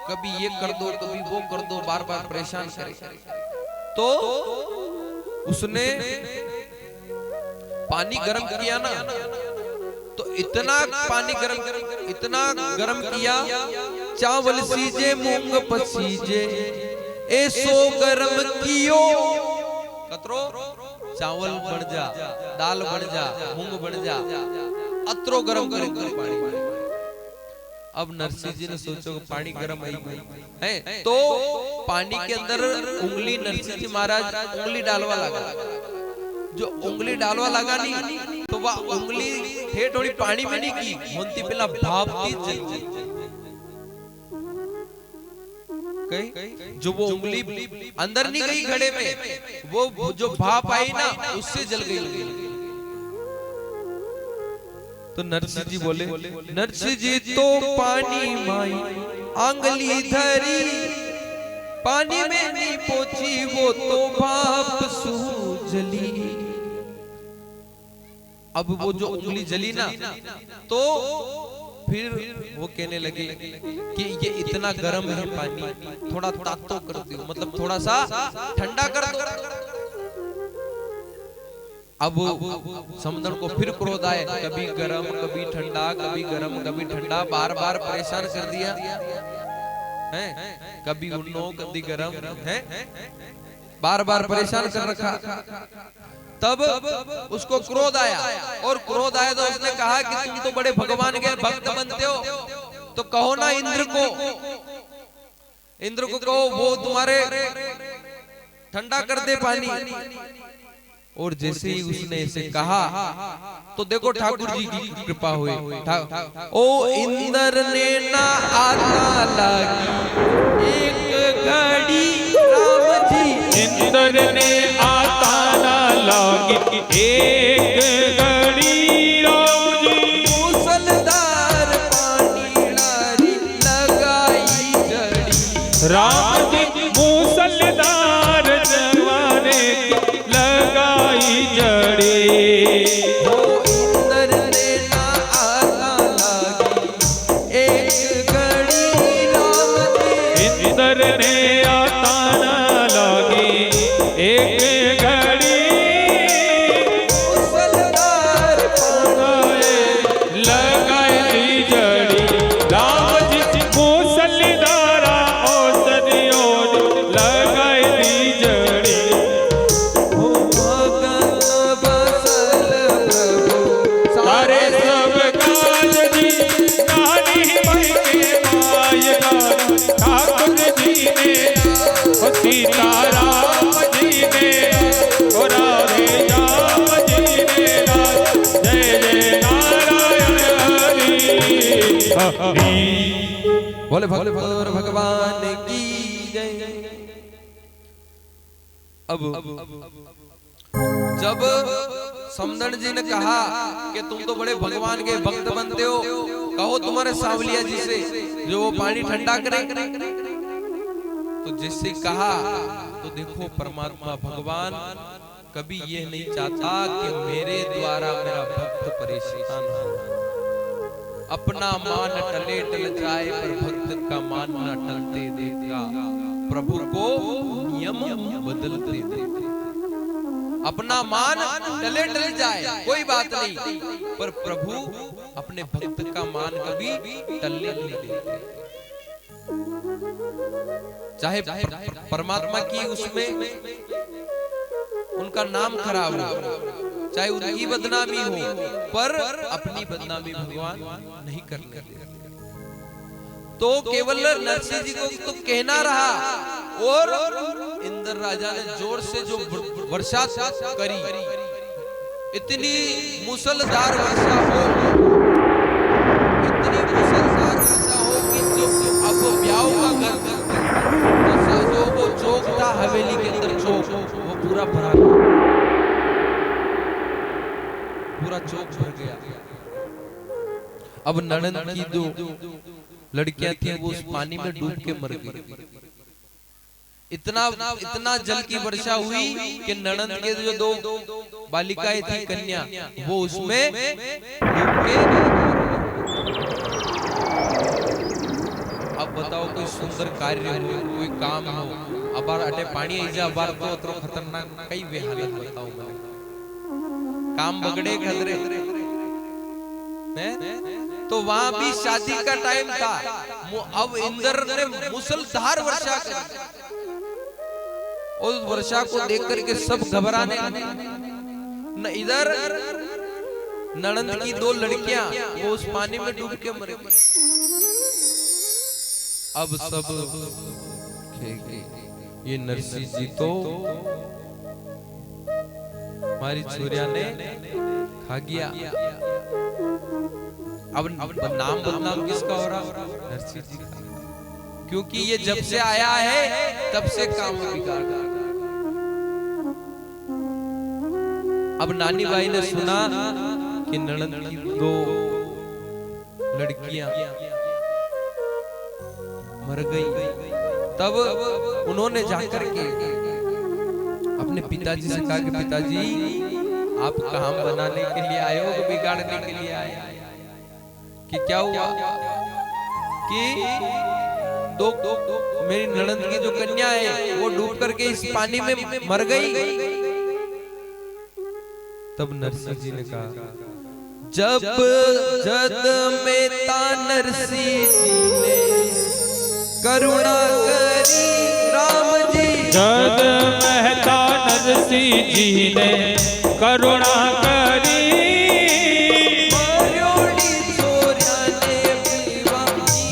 कभी ये कर दो कभी वो कर दो, बार बार परेशान करे। तो उसने पानी गरम किया ना, तो इतना पानी इतना गरम किया, चावल सीजे मूंग पसीजे ऐसो गरम कियो, कतरो चावल बन जा, दाल बन जा, मूंग बन जा, अतरो गरम करे पानी। अब नरसिंह जी ने सोचो पानी गरम है, तो पानी के अंदर उंगली नरसिंह जी महाराज उंगली डालवा लगा। जो उंगली डालवा लगा नहीं, तो वह उंगली ठेठ थोड़ी पानी में नहीं की, मुंती पिला भापती जलती। जो वो उंगली अंदर नहीं गई घड़े में, वो जो भाप आई ना उससे जल गई। तो नरसिंह जी बोले, नरसिंह जी तो पानी माई आंगली धरी, पानी में नहीं पहुंची वो तो भाप सूजली। अब वो जो उंगली जली ना, तो फिर वो कहने लगे कि ये इतना गर्म है पानी, थोड़ा तातो कर दो, मतलब थोड़ा सा ठंडा कर दो। अब समंदर को फिर क्रोध आए, कभी गरम कभी ठंडा, कभी गरम कभी ठंडा, बार बार परेशान कर दिया है, कभी उन्नो कभी गरम है, बार बार परेशान कर रखा। तब उसको क्रोध आया, और क्रोध आया तो उसने कहा कि तुम तो बड़े भगवान के भक्त बनते हो, तो कहो ना इंद्र को कहो वो तुम्हारे ठंडा कर दे पानी। और जैसे ही उसने ऐसे कहा, तो देखो ठाकुर जी की कृपा हुई। ओ इंद्र ने ना आता लगी एक घड़ी, राम जी इंद्र ने आता ना लगी एक घड़ी, राम जी मूसलधार पानी लारी लगाई जड़ी, राम जी मूसलधार जवाने लगाई जड़ी। ओ इंद्र ने ना आता लगी एक घड़ी, राम जी इंद्र ने आता ना लगी एक घड़ी, मूसलधार लगाई जड़ी। राम जी मूसलधारा औषधियों लगाई जड़ी। हो भगत बसल प्रभु सारे सब काज जी नानी मई के मायगा, ठाकुर जी ने ओ सीताराम जी ने ओ राधे श्याम जी ने, जय जय नारायण हरि हरि। बोले भगवान की जय। अब जब समदन जी ने कहा कि तुम तो बड़े भगवान के भक्त बनते हो, कहो तुम्हारे सांवलिया जी से जो वो पानी ठंडा करे। तो जिससे कहा, तो देखो परमात्मा भगवान कभी ये नहीं चाहता कि मेरे द्वारा मेरा भक्त परेशान हो। अपना मान टले टल जाए, पर भक्त का मान न टलते देगा, प्रभु को नियम बदलते देगा। अपना मान टले टल जाए कोई बात नहीं, पर प्रभु अपने भक्त का मान कभी टलने नहीं देते। चाहे परमात्मा की उसमें उनका नाम खराब हो, चाहे उनकी बदनामी हो, पर अपनी बदनामी भगवान नहीं करने देते। तो केवल नरसिंह जी को तो कहना रहा, और इंद्र राजा ने जोर से जो वर्षा करी, इतनी मूसलधार वर्षा हो, इतनी मूसलधार वर्षा हो कि जो अब ब्याह का घर जो वो चौक था हवेली के अंदर, चौक वो पूरा भरा, पूरा चौक भर गया। अब ननद की जो लड़कियां थी वो उस पानी में डूब के मर गई। इतना जल की वर्षा हुई कि ननद के जो दो बालिकाएं थी कन्या, वो उसमें डूब के। अब बताओ कोई सुंदर कार्य हो, कोई काम हो, अबार अटे पानी ऐजा अबार तो अतरो खतरनाक कई वे हालत बताओ मैं, काम बगड़े खतरे तो वहां भी शादी का टाइम था। अब इंद्र ने मुसलधार वर्षा करी, और वर्षा को देख करके सब घबराने लगे। न इधर ननंद की दो लड़कियां वो उस पानी में डूब के मर गई। अब सब ये नरसिंह जी तो हमारी छोरिया ने खा गया। अब नाम बदनाम किसका हो रहा? नरसिंह जी का, क्योंकि ये जब से आया है तब से काम बिगाड़। अब नानी बाई ने सुना कि ननद की दो लड़कियां मर गई, तब उन्होंने जाकर के अपने पिताजी से कहा कि पिताजी आप काम बनाने के लिए आए हो कि बिगाड़ने के लिए आए? कि क्या हुआ कि दो मेरी ननद की जो कन्या है वो डूब करके इस पानी में मर गई। तब नरसिंह जी ने कहा, जब जद में ता नरसिंह जी ने करुणा करी राम जी, जद मेहता नरसिंह जी ने करुणा करी,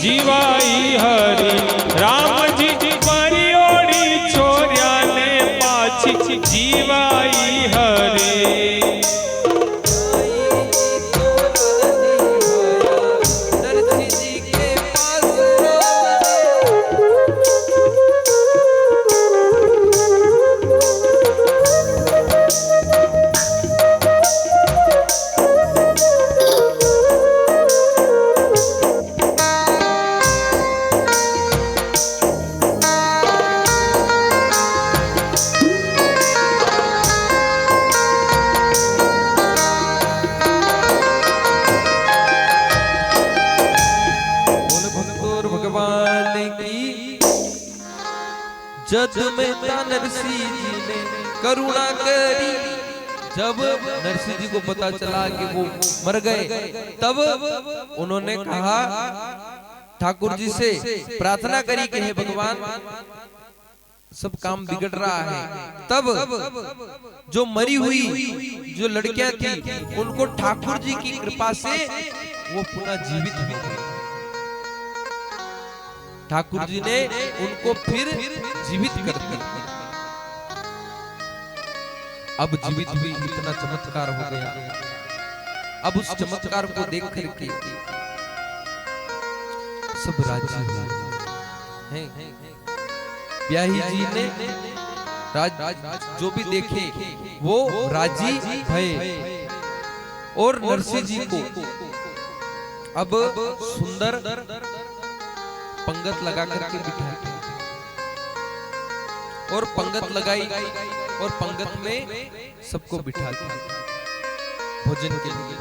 जीवाई हरी राम जी, परियोड़ी छोरिया ने पाछी जीवाई हरी। जद में नरसिंह जी ने करुणा करी। जब नरसिंह जी को पता चला कि वो मर गए, तब उन्होंने कहा ठाकुर जी से प्रार्थना करी कि हे भगवान सब काम बिगड़ रहा है। तब जो मरी हुई जो लड़कियां थी उनको ठाकुर जी की कृपा से वो पुनः जीवित हो गई। ठाकुर जी ने उनको फिर जीवित कर दिया। अब जीवित भी इतना चमत्कार हो गया। अब उस चमत्कार को देख करके सब राजी हैं। ब्याही जी ने जो भी देखे वो राजी भये और नरसिंह जी को अब सुंदर पंगत लगा करके बिठाया और पंगत लगाई और पंगत में सबको बिठा दिया भोजन के लिए।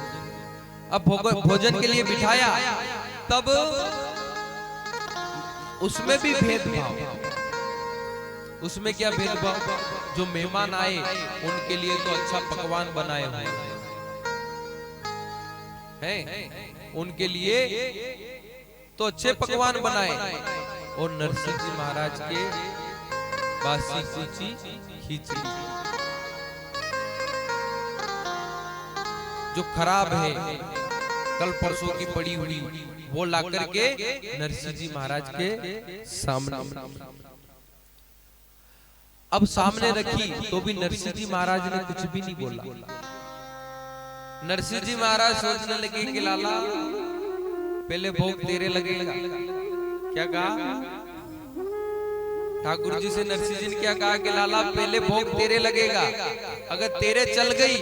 अब भोजन के लिए बिठाया, तब उसमें भी भेदभाव। उसमें क्या भेदभाव? जो मेहमान आए उनके लिए तो अच्छा पकवान बनाए हुए हैं, उनके लिए तो अच्छे पकवान बनाए, और नरसिंह जी महाराज के बासी कुची खिचड़ी जो खराब है कल परसों की पड़ी हुई वो ला करके नरसिंह जी महाराज के सामने अब सामने रखी, तो भी नरसिंह जी महाराज ने कुछ भी नहीं बोला। नरसिंह जी महाराज सोचने लगे कि लाला पहले भोग तेरे लगेगा। क्या कहा ठाकुर जी से? नरसिंह जी ने क्या कहा कि लाला पहले भोग तेरे लगेगा, अगर तेरे चल गई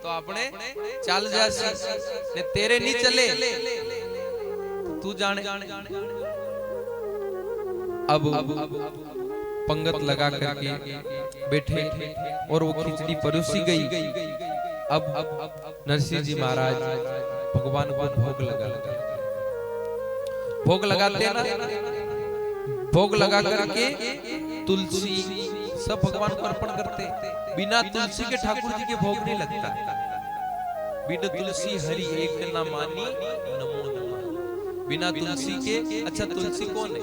तो आपने चल जासी, ने तेरे नहीं चले तू जाने। अब पंगत लगा करके बैठे और वो खिचड़ी परोसी गई। अब नरसिंह जी महाराज भगवान को भोग लगा, भोग लगाते हैं ना, भोग लगा करके तुलसी सब भगवान को अर्पण करते। बिना तुलसी के ठाकुर जी के भोग नहीं लगता। बिना तुलसी हरि एक न मानी नमो नमः। बिना तुलसी के, अच्छा तुलसी कौन है?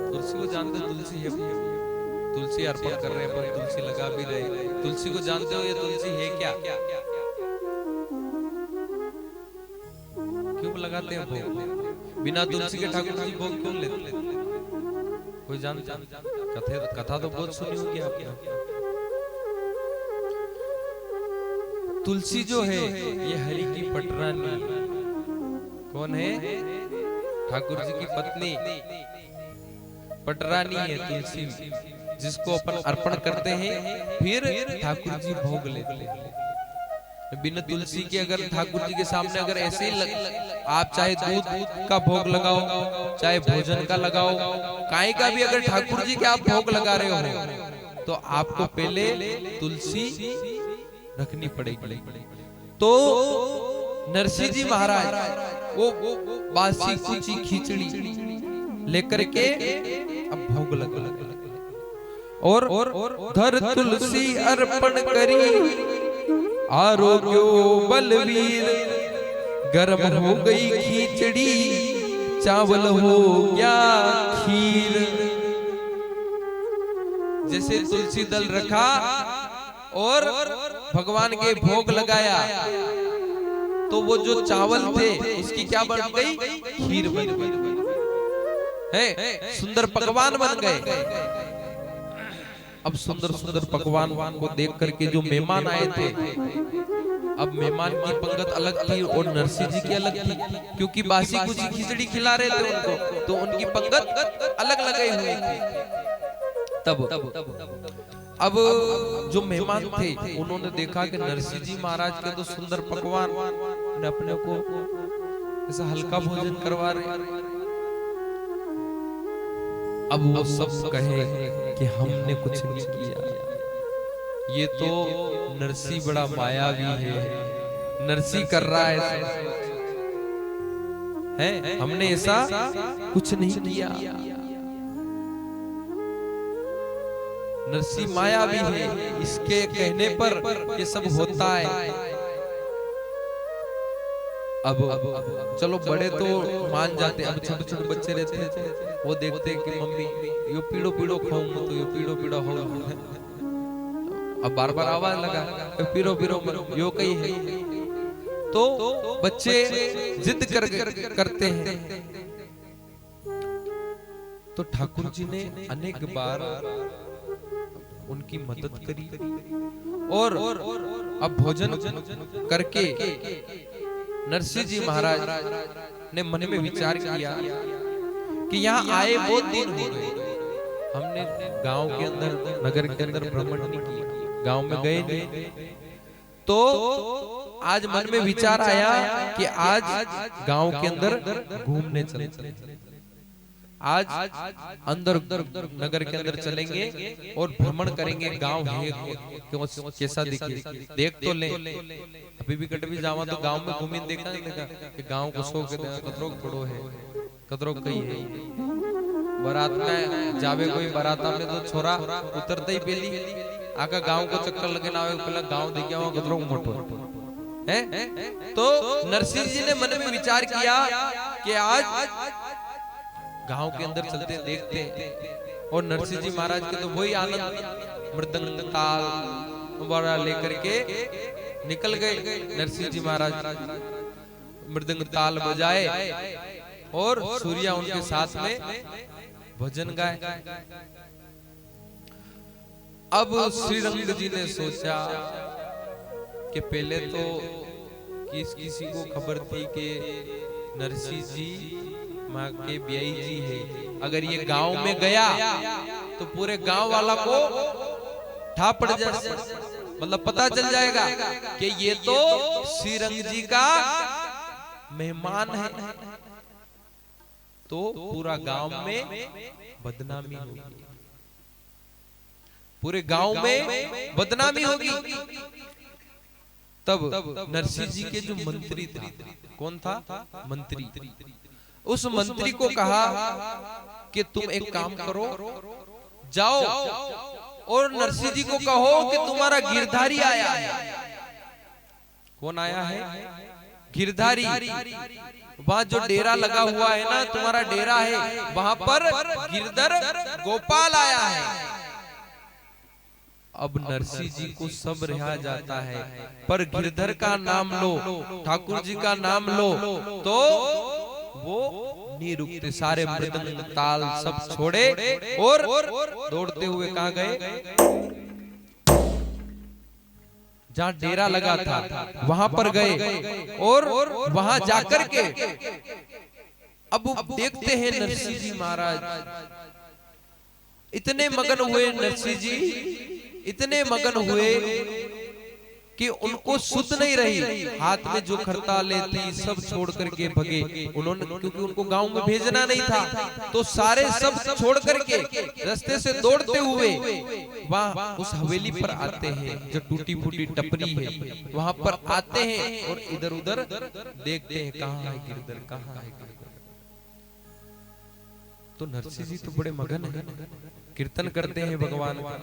तुलसी को जानते हो? तुलसी है, तुलसी अर्पण कर रहे हैं पर तुलसी लगा भी रहे। तुलसी को जानते हो? ये तुलसी है क्या? क्यों लगाते हैं भोग? बिना तुलसी के ठाकुर जी भोग क्यों लेते? कोई जानता? कथा तो बहुत सुनी होगी आपने। तुलसी जो है ये हरि की पटरानी। कौन है? ठाकुर जी की पत्नी पटरानी है तुलसी, जिसको अपन अर्पण करते हैं फिर ठाकुर जी भोग लेते हैं। बिना तुलसी के अगर ठाकुर जी के सामने अगर ऐसे ही आप चाहे दूध का भोग लगाओ, चाहे भोजन का लगाओ, काई का भी अगर ठाकुर जी के आप भोग लगा रहे हो तो आपको पहले तुलसी रखनी पड़ेगी। तो नरसिंह जी महाराज वो बासी कुची खिचड़ी लेकर के अब भोग लगा और धर तुलसी अर्पण करी आरोग्यो बलवीर। गर्म हो गई खिचड़ी चावल हो गया खीर। जैसे तुलसी दल रखा और भगवान के भोग लगाया तो वो जो चावल थे उसकी क्या बन गई? खीर बन गई है, सुंदर पकवान बन गए। अब सुंदर सुंदर पकवान को देख करके जो मेहमान आए थे, अब मेहमान की पंगत अलग थी और नरसिंह जी की अलग थी, क्योंकि बासी कुछ खिचड़ी खिला रहे थे उनको, तो उनकी पंगत अलग लगे हुए थे। तब अब जो मेहमान थे उन्होंने देखा कि नरसिंह जी महाराज के तो सुंदर पकवान ने अपने को ऐसा हल्का भोजन करवा रहे। अब वो सब कहे कि हमने कुछ नहीं किया, ये तो नरसिंह बड़ा मायावी है, नरसिंह कर रहा है, हमने ऐसा कुछ नहीं किया। नरसिंह मायावी है, इसके कहने पर ये सब होता है। अब चलो बड़े तो मान जाते, अब छोटे छोटे बच्चे रहते हैं वो देखते हैं कि मम्मी यो पीड़ो पीड़ो खाऊंगा तो यो पीड़ो पीड़ो हो। अब बार बार आवाज लगा पीड़ो पीड़ो यो कही है, तो बच्चे जिद करते हैं। तो ठाकुर जी ने अनेक बार उनकी मदद करी और अब भोजन करके नरसिंह जी महाराज ने मन में विचार किया कि यहाँ आए बहुत दिन हो गए, हमने गांव के अंदर नगर के अंदर भ्रमण नहीं किया, गांव में गए नहीं। तो आज मन में विचार आया कि आज गांव के अंदर घूमने चलते, आज अंदर नगर के अंदर चलेंगे और भ्रमण करेंगे, गांव है कैसा दिखे देख तो ले। अभी भी कट भी जावा तो गांव में घूमी देखा कि गांव को सो के कतरो बड़ो है, कतरो कई है। बारात में जावे कोई बाराता में तो छोरा उतरते ही पहली आका गांव को चक्कर लगे ना, पहला गांव देखिया वहां कतरो मोटो है। तो नरसिंह जी ने मन में विचार किया कि आज गांव के अंदर चलते देखते हैं। और नरसिंह जी महाराज के तो वही आनंद, मृदंग ताल बड़ा लेकर के निकल गए। नरसिंह जी महाराज मृदंग ताल बजाए और सूर्या उनके साथ में भजन गाए। अब श्रीरंग जी ने सोचा कि पहले तो किसी को खबर थी कि नरसिंह जी माँ के ब्याई जी है, अगर ये गांव में गया तो पूरे गांव वाला को ठापड़ जाए, मतलब पता चल जाएगा कि ये तो श्रीरंग जी का मेहमान है। तो पूरा गांव में बदनामी होगी, पूरे गांव में बदनामी होगी। तब नरसिंह जी के जो मंत्री था, कौन था? मंत्री। उस मंत्री को कहा कि तुम एक काम करो, जाओ और नरसिंह जी को कहो कि तुम्हारा गिरधारी आया है। कौन आया है? गिरधारी। वहां जो डेरा लगा हुआ है ना, तुम्हारा डेरा है, वहां पर गिरधर गोपाल आया है। अब नरसिंह जी को सब रहा जाता है, पर गिरधर का नाम लो, ठाकुर जी का नाम लो, तो वो नहीं रुकते। सारे मृदंग ताल सब छोड़े और दौड़ते हुए कहां गए? जहां डेरा लगा था वहां पर गए और वहां जाकर के अब देखते हैं नरसिंह जी महाराज इतने मगन हुए, नरसिंह जी इतने मगन हुए कि उनको सुध नहीं रही। हाथ में जो खरताले थी सब छोड़ करके भगे उन्होंने, क्योंकि उनको गांव में भेजना नहीं था, तो सारे सब छोड़ करके रास्ते से दौड़ते हुए वहां उस हवेली पर आते हैं जो टूटी फूटी टपरी है, वहां पर आते हैं और इधर उधर देखते हैं कहां है गिरधर, कहां है गिरधर। तो नरसिंह जी तो बड़े मगन है, कीर्तन करते हैं भगवान का।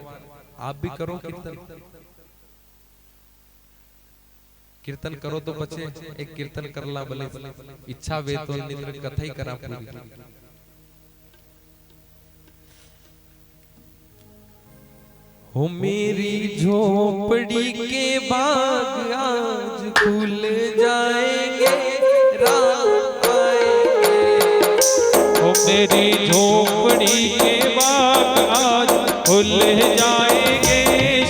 आप भी करो कीर्तन, कीर्तन करो तो बचे। एक कीर्तन करला भले इच्छा वे तो निद्र कथा ही करा पूरी। हो मेरी झोपड़ी के बाग आज खुल जाएंगे, राम आएंगे। हो मेरी झोपड़ी के बाग आज खुल जाएंगे,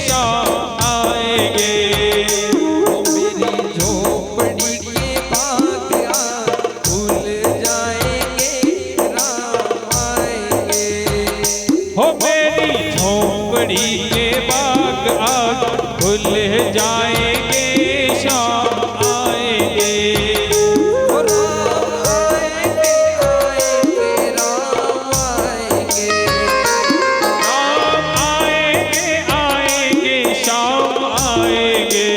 शाम आएंगे। खुल जाएंगे, शाम आएंगे। राम आएंगे, आएंगे, राम आएंगे। राम आएंगे, आएंगे, शाम आएंगे।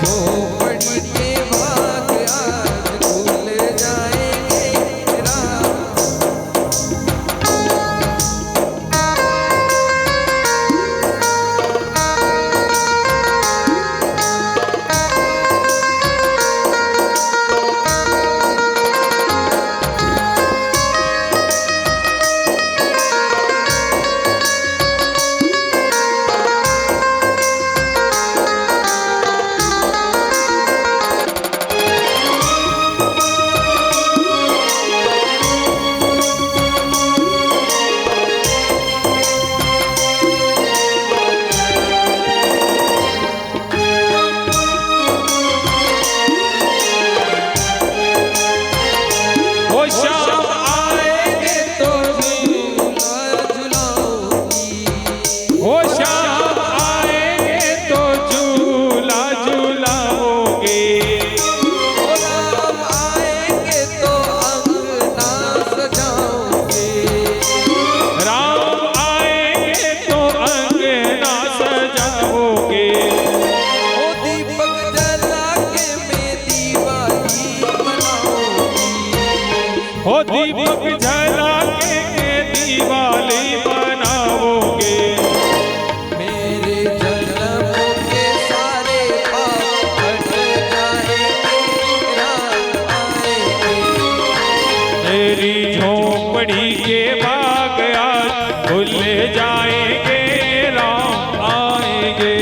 झोपड़ी के भाग आज खुल जाएंगे, राम। हो दीपक जला के दिवाली मनाओगे। मेरे जन्म के सारे पाप हट जाएंगे, राम आएंगे। तेरी झोपड़ी के बाग आज खुल जाएंगे, राम आएंगे।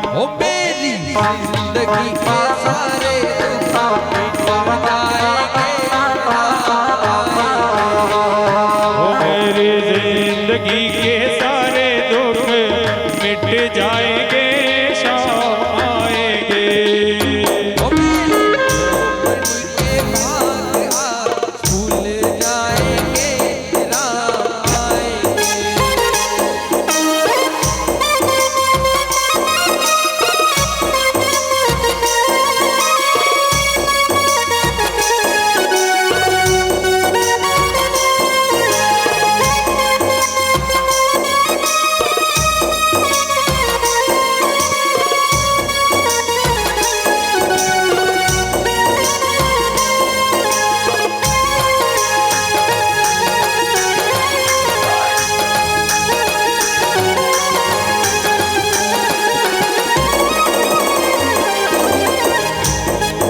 ओ मेरी जिंदगी के सारे दुख मिट जाएंगे ओ मेरी जिंदगी के सारे दुख मिट जाएंगे शाम आएंगे ओ मेरी झोपड़ी के भाग आज खुल जाएंगे राम आएंगे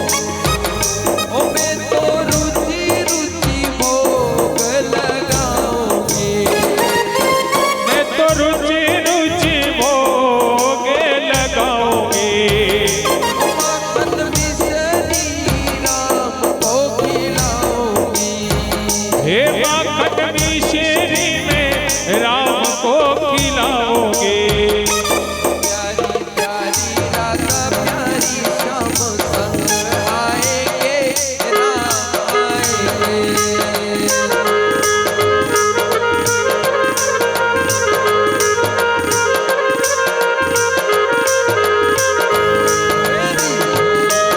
ओ मैं तो रुचि रुचि भोग लगाऊंगी मैं तो रुचि रुचि भोग लगाऊंगी माखन मिश्री राम को खिलाऊंगी हे माखन मिश्री में राम को खिलाओगे प्यारी प्यारी राधा प्यारी श्याम संग आएंगे राम आएंगे मेरी झोपड़ी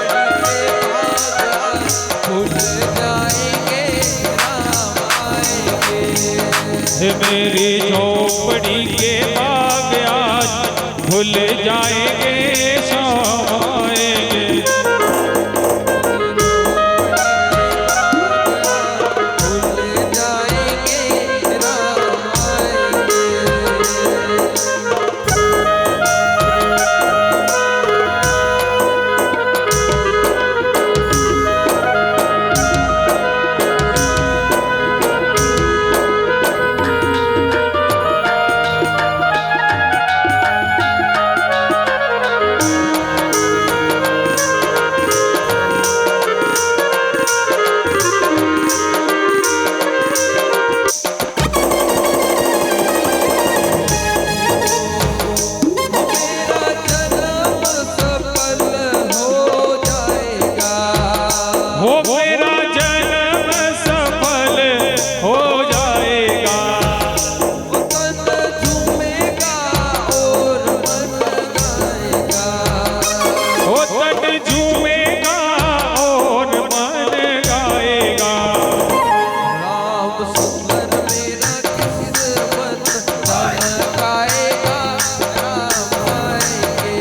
के बाग आज खुल जाएंगे राम आएंगे हे मेरी झोपड़ी के बाग आज खुल जाएंगे शाम आएंगे खुल जाएंगे राम आएंगे मेरा जन्म सफल हो जाएगा हो मेरा जन्म सफल हो जाएगा तन झूमेगा और मन गाएगा हो तन झूमेगा और मन गाएगा राम सुंदर मेरा किस्मत चमकाएगा राम आएंगे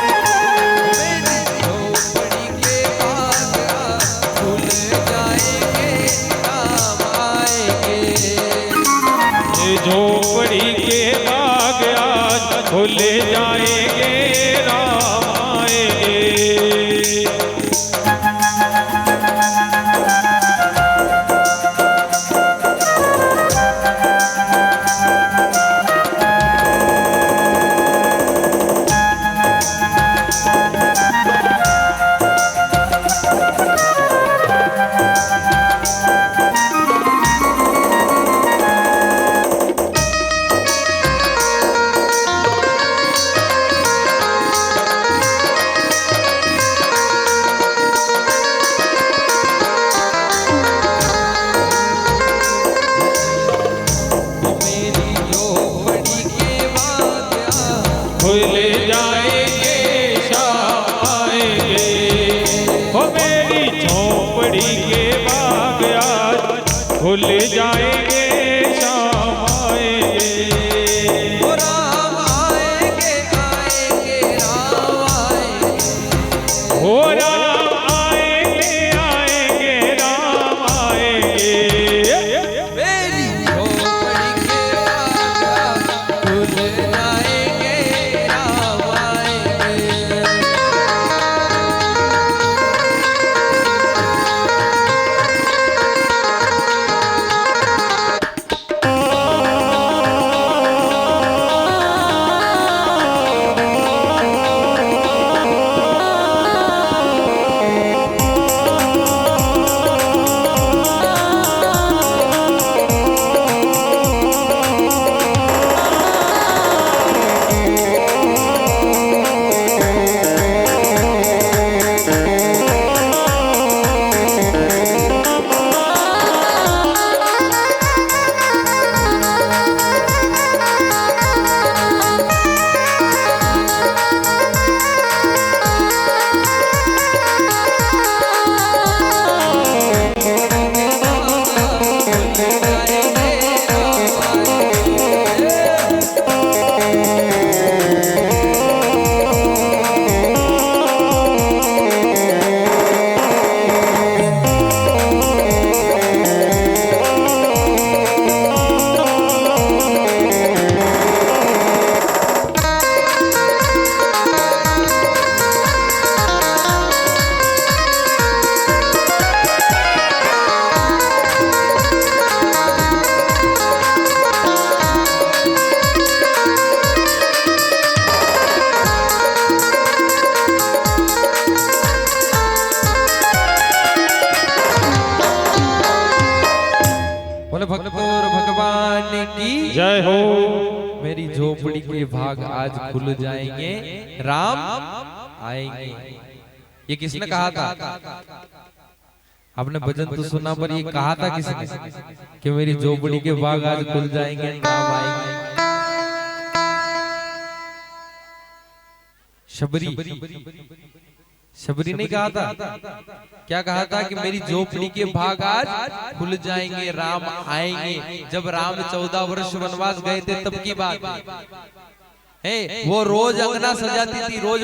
मेरी झोपड़ी के बाग खुल जाएंगे राम आएंगे ये झोपड़ी के बाग आज खुल जाएंगे राम आएंगे मेरी झोपड़ी के बाग खुल जाएंगे शाम आएंगे हो मेरी झोपड़ी के बाग आज खुल जाएंगे शाम आएंगे ओ राम आएंगे आएंगे राम आएंगे हो राम आएंगे आएंगे राम आएंगे मेरी झोपड़ी के बाग खुल जाएंगे राम आएंगे बोले भक्त और भगवान की जय हो। मेरी झोपड़ी के भाग आज खुल जाएंगे, राम आएंगे। ये किसने कहा था? आपने भजन तो सुना, पर ये कहा था किसने कि मेरी झोपड़ी के भाग आज खुल जाएंगे, राम आएंगे? शबरी, शबरी ने कहा था। क्या कहा था? कि मेरी झोपड़ी के भाग आज खुल जाएंगे, राम आएंगे। जब राम 14 वर्ष वनवास गए थे तब की बात है। वो रोज अंगना सजाती थी, रोज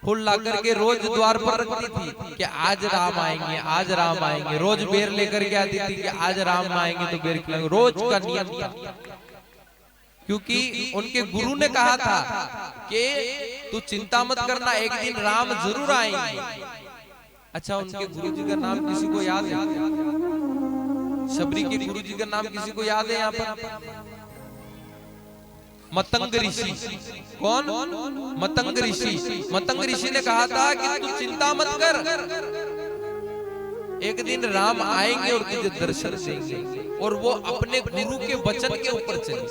फूल ला करके रोज द्वार पर रखती थी कि आज राम आएंगे, आज राम आएंगे। रोज बेर लेकर के आती थी कि आज राम आएंगे तो बेर खिलाएंगे। रोज का नियम था, क्योंकि उनके गुरु ने कहा था कि तू चिंता मत करना, एक दिन राम जरूर आएंगे। अच्छा, उनके गुरुजी का नाम किसी को याद है? शबरी के गुरुजी का नाम किसी को याद है यहाँ पर? मतंग ऋषि। कौन? मतंग ऋषि। मतंग ऋषि ने कहा था कि तू चिंता मत कर, एक दिन राम आएंगे और तुझे दर्शन देंगे। और वो अपने गुरु के वचन के ऊपर चली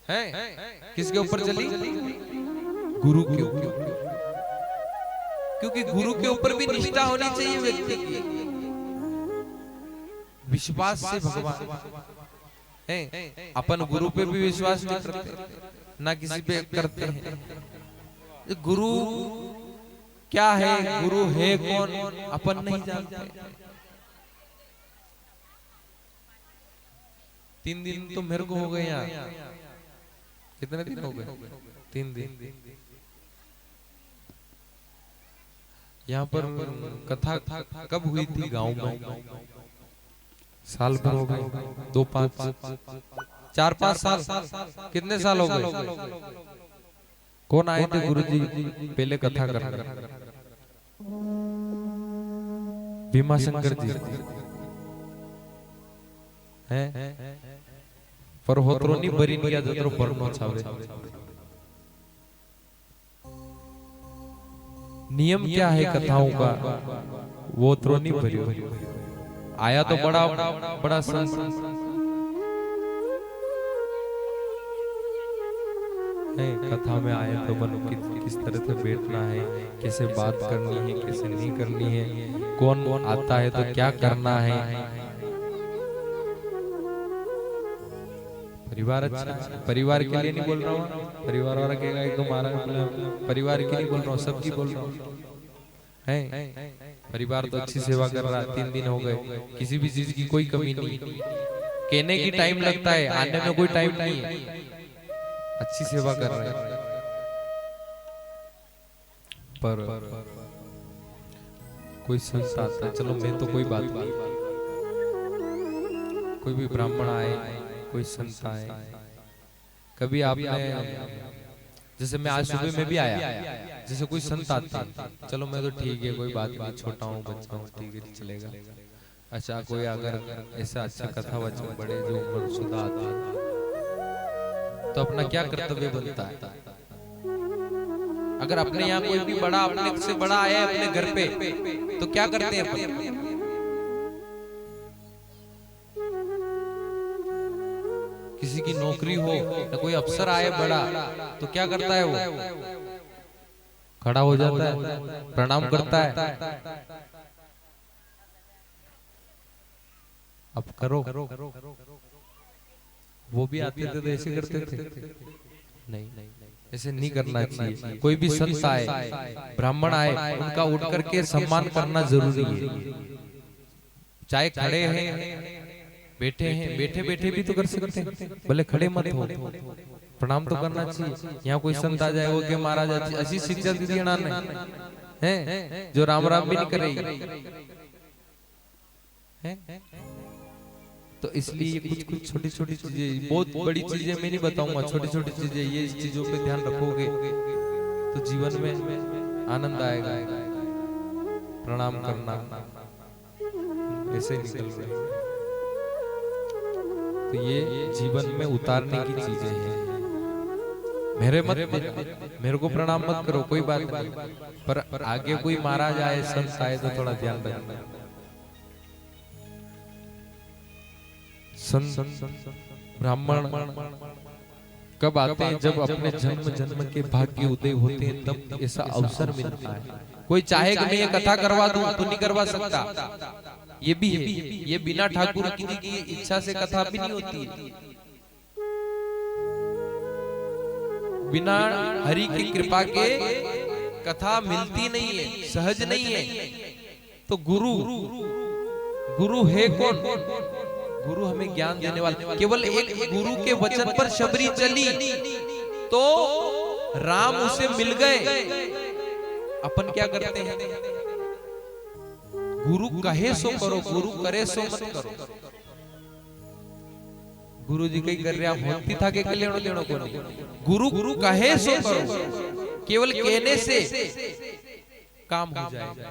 है। किसके ऊपर चली? गुरु के ऊपर। क्योंकि गुरु के ऊपर भी निष्ठा होनी चाहिए व्यक्ति की, विश्वास से भगवान है। अपन गुरु पे भी विश्वास नहीं करते, ना किसी पे करते हैं। गुरु क्या है, गुरु है कौन, अपन नहीं जानते। 3 दिन तो मेरे को हो गए यहाँ। कितने दिन हो गए? 3 दिन। यहाँ पर कथा कब हुई थी गांव में? साल भर हो गए, 4-5 साल। कितने साल हो गए? कौन आए थे गुरुजी पहले कथा करने? भीमाशंकर जी हैं। पर होत्रो नहीं भरी नहीं जत्रो परनो छावे। नियम क्या है कथाओं का? वो त्रो नहीं भरी। आया तो बड़ा संत है, कथा में आए तो बनो किस तरह से बैठना है, कैसे बात करनी है, कैसे नहीं करनी है, कौन आता है तो क्या करना है। परिवार अच्छा, परिवार के लिए नहीं बोल रहा हूँ। परिवार वाला कहेगा कि तुम्हारा, परिवार की नहीं बोल रहा हूँ, सबकी बोल रहा हूँ है। परिवार तो अच्छी सेवा कर रहा है। 3 दिन हो गए, किसी भी चीज की कोई कमी नहीं। कहने की टाइम लगता है, आने में कोई टाइम नहीं है। अच्छी सेवा कर रहे हैं। पर कोई संत आता है, चलो मैं तो कोई बात नहीं, कोई भी ब्राह्मण आए, कोई संत आए। कभी आपने, जैसे मैं आज सुबह में भी आया, जैसे कोई संत आता है, चलो मैं तो ठीक है, कोई बात नहीं, छोटा हूँ, बच्चा हूँ, ठीक है, चलेगा। अच्छा, कोई अगर ऐसा अच्छा कथा वचन बड़े जो उम्र शुदा आता है, तो अपना क्या कर्तव्य बनता है? अगर अपने यहाँ कोई भी बड़ा, अपने से बड़ा आया अपने घर पे, तो क्या करते हैं अपन? किसी की नौकरी हो या कोई अफसर आए बड़ा, तो क्या करता है? वो खड़ा हो जाता है, प्रणाम करता है। अब करो, वो भी आते थे तो ऐसे करते थे? नहीं, ऐसे नहीं करना चाहिए। कोई भी संत आए, ब्राह्मण आए, उनका उठ करके सम्मान करना जरूरी है। चाहे खड़े हैं, बैठे हैं, बैठे बैठे भी तो कर सकते हैं, भले खड़े मत हो, प्रणाम तो करना चाहिए। यहाँ कोई संत आ जाए, वो के महाराज अच्छी शिक्षा दी थी हैं, जो राम राम भी नहीं करेगी हैं। तो इसलिए कुछ छोटी छोटी चीजें, बहुत बड़ी चीजें मैं नहीं बताऊंगा, छोटी छोटी चीजें, ये चीजों पे ध्यान रखोगे तो जीवन में आनंद आएगा। प्रणाम करना ऐसे निकल रहे, तो ये जीवन में उतारने की चीजें हैं। मेरे को प्रणाम मत करो, कोई बात नहीं, पर आगे कोई महाराज आए, संत आए, तो थोड़ा ध्यान रखना। संत ब्राह्मण कब आते हैं? जब अपने जन्म जन्म के भाग्य उदय होते हैं, तब ऐसा अवसर मिलता है। कोई चाहे कि मैं ये कथा करवा दूं तो नहीं करवा सकता, ये भी है। ये बिना ठाकुर की इच्छा से कथा भी नहीं होती है। बिना हरि की कृपा के कथा मिलती नहीं है, सहज नहीं है। तो गुरु है कौन? गुरु हमें ज्ञान देने वाला। केवल एक गुरु के वचन पर शबरी चली तो राम उसे मिल गए। अपन क्या करते हैं? गुरु कहे सो करो, गुरु करे सो मत करो। गुरु जी कहीं कर रहा होती था के लेनो लेनो को नहीं। गुरु कहे सो करो, केवल कहने से काम हो जाएगा।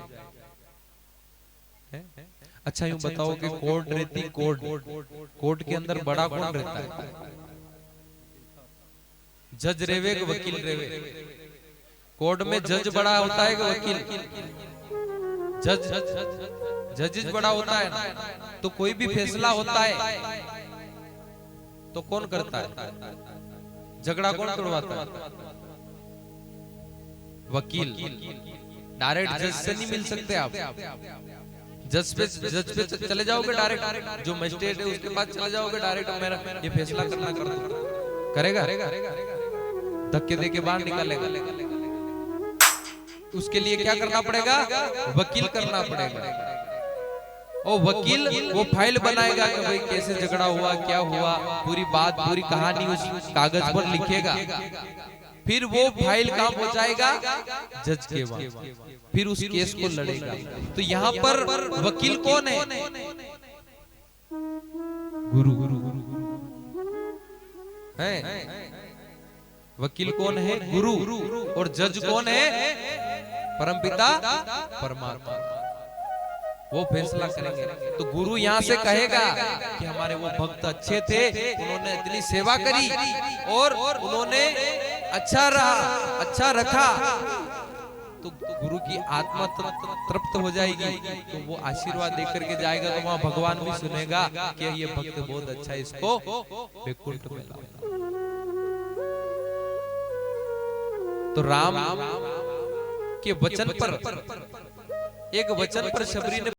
अच्छा यूं बताओ कि कोर्ट रहती, कोर्ट के अंदर बड़ा कौन रहता है? जज रेवे कि वकील रेवे? कोर्ट में जज बड़ा होता है कि वकील? जज बड़ा होता है ना। तो कोई भी फैसला होता है तो कौन करता है? झगड़ा कौन तोड़वाता है? वकील। डायरेक्ट जज से नहीं मिल सकते आप। जज पे चले जाओगे डायरेक्ट, जो मजिस्ट्रेट है उसके पास चले जाओगे डायरेक्ट, मेरा ये फैसला करना करेगा? धक्के दे के बाहर निकालेगा। उसके लिए क्या करना पड़ेगा? वकील करना पड़ेगा। और वकील वो फाइल बनाएगा कि भाई कैसे झगड़ा हुआ, क्या हुआ, पूरी बात पूरी कहानी उस कागज पर लिखेगा। फिर वो फाइल कहाँ पहुंचाएगा? जज के पास। फिर उस केस को लड़ेगा। तो यहाँ पर वकील कौन है? गुरु है। वकील कौन है? गुरु। और जज कौन है? परमपिता परमात्मा। वो फैसला करेंगे। तो गुरु यहाँ से कहेगा कि हमारे वो भक्त अच्छे थे, उन्होंने इतनी सेवा करी और उन्होंने अच्छा रहा, अच्छा रखा, तो गुरु की आत्मा तृप्त हो जाएगी। तो वो आशीर्वाद देकर के जाएगा। तो वहां भगवान भी सुनेगा कि ये भक्त बहुत अच्छा है, इसको वैकुंठ में लाओ। तो राम के वचन पर, एक वचन पर शबरी ने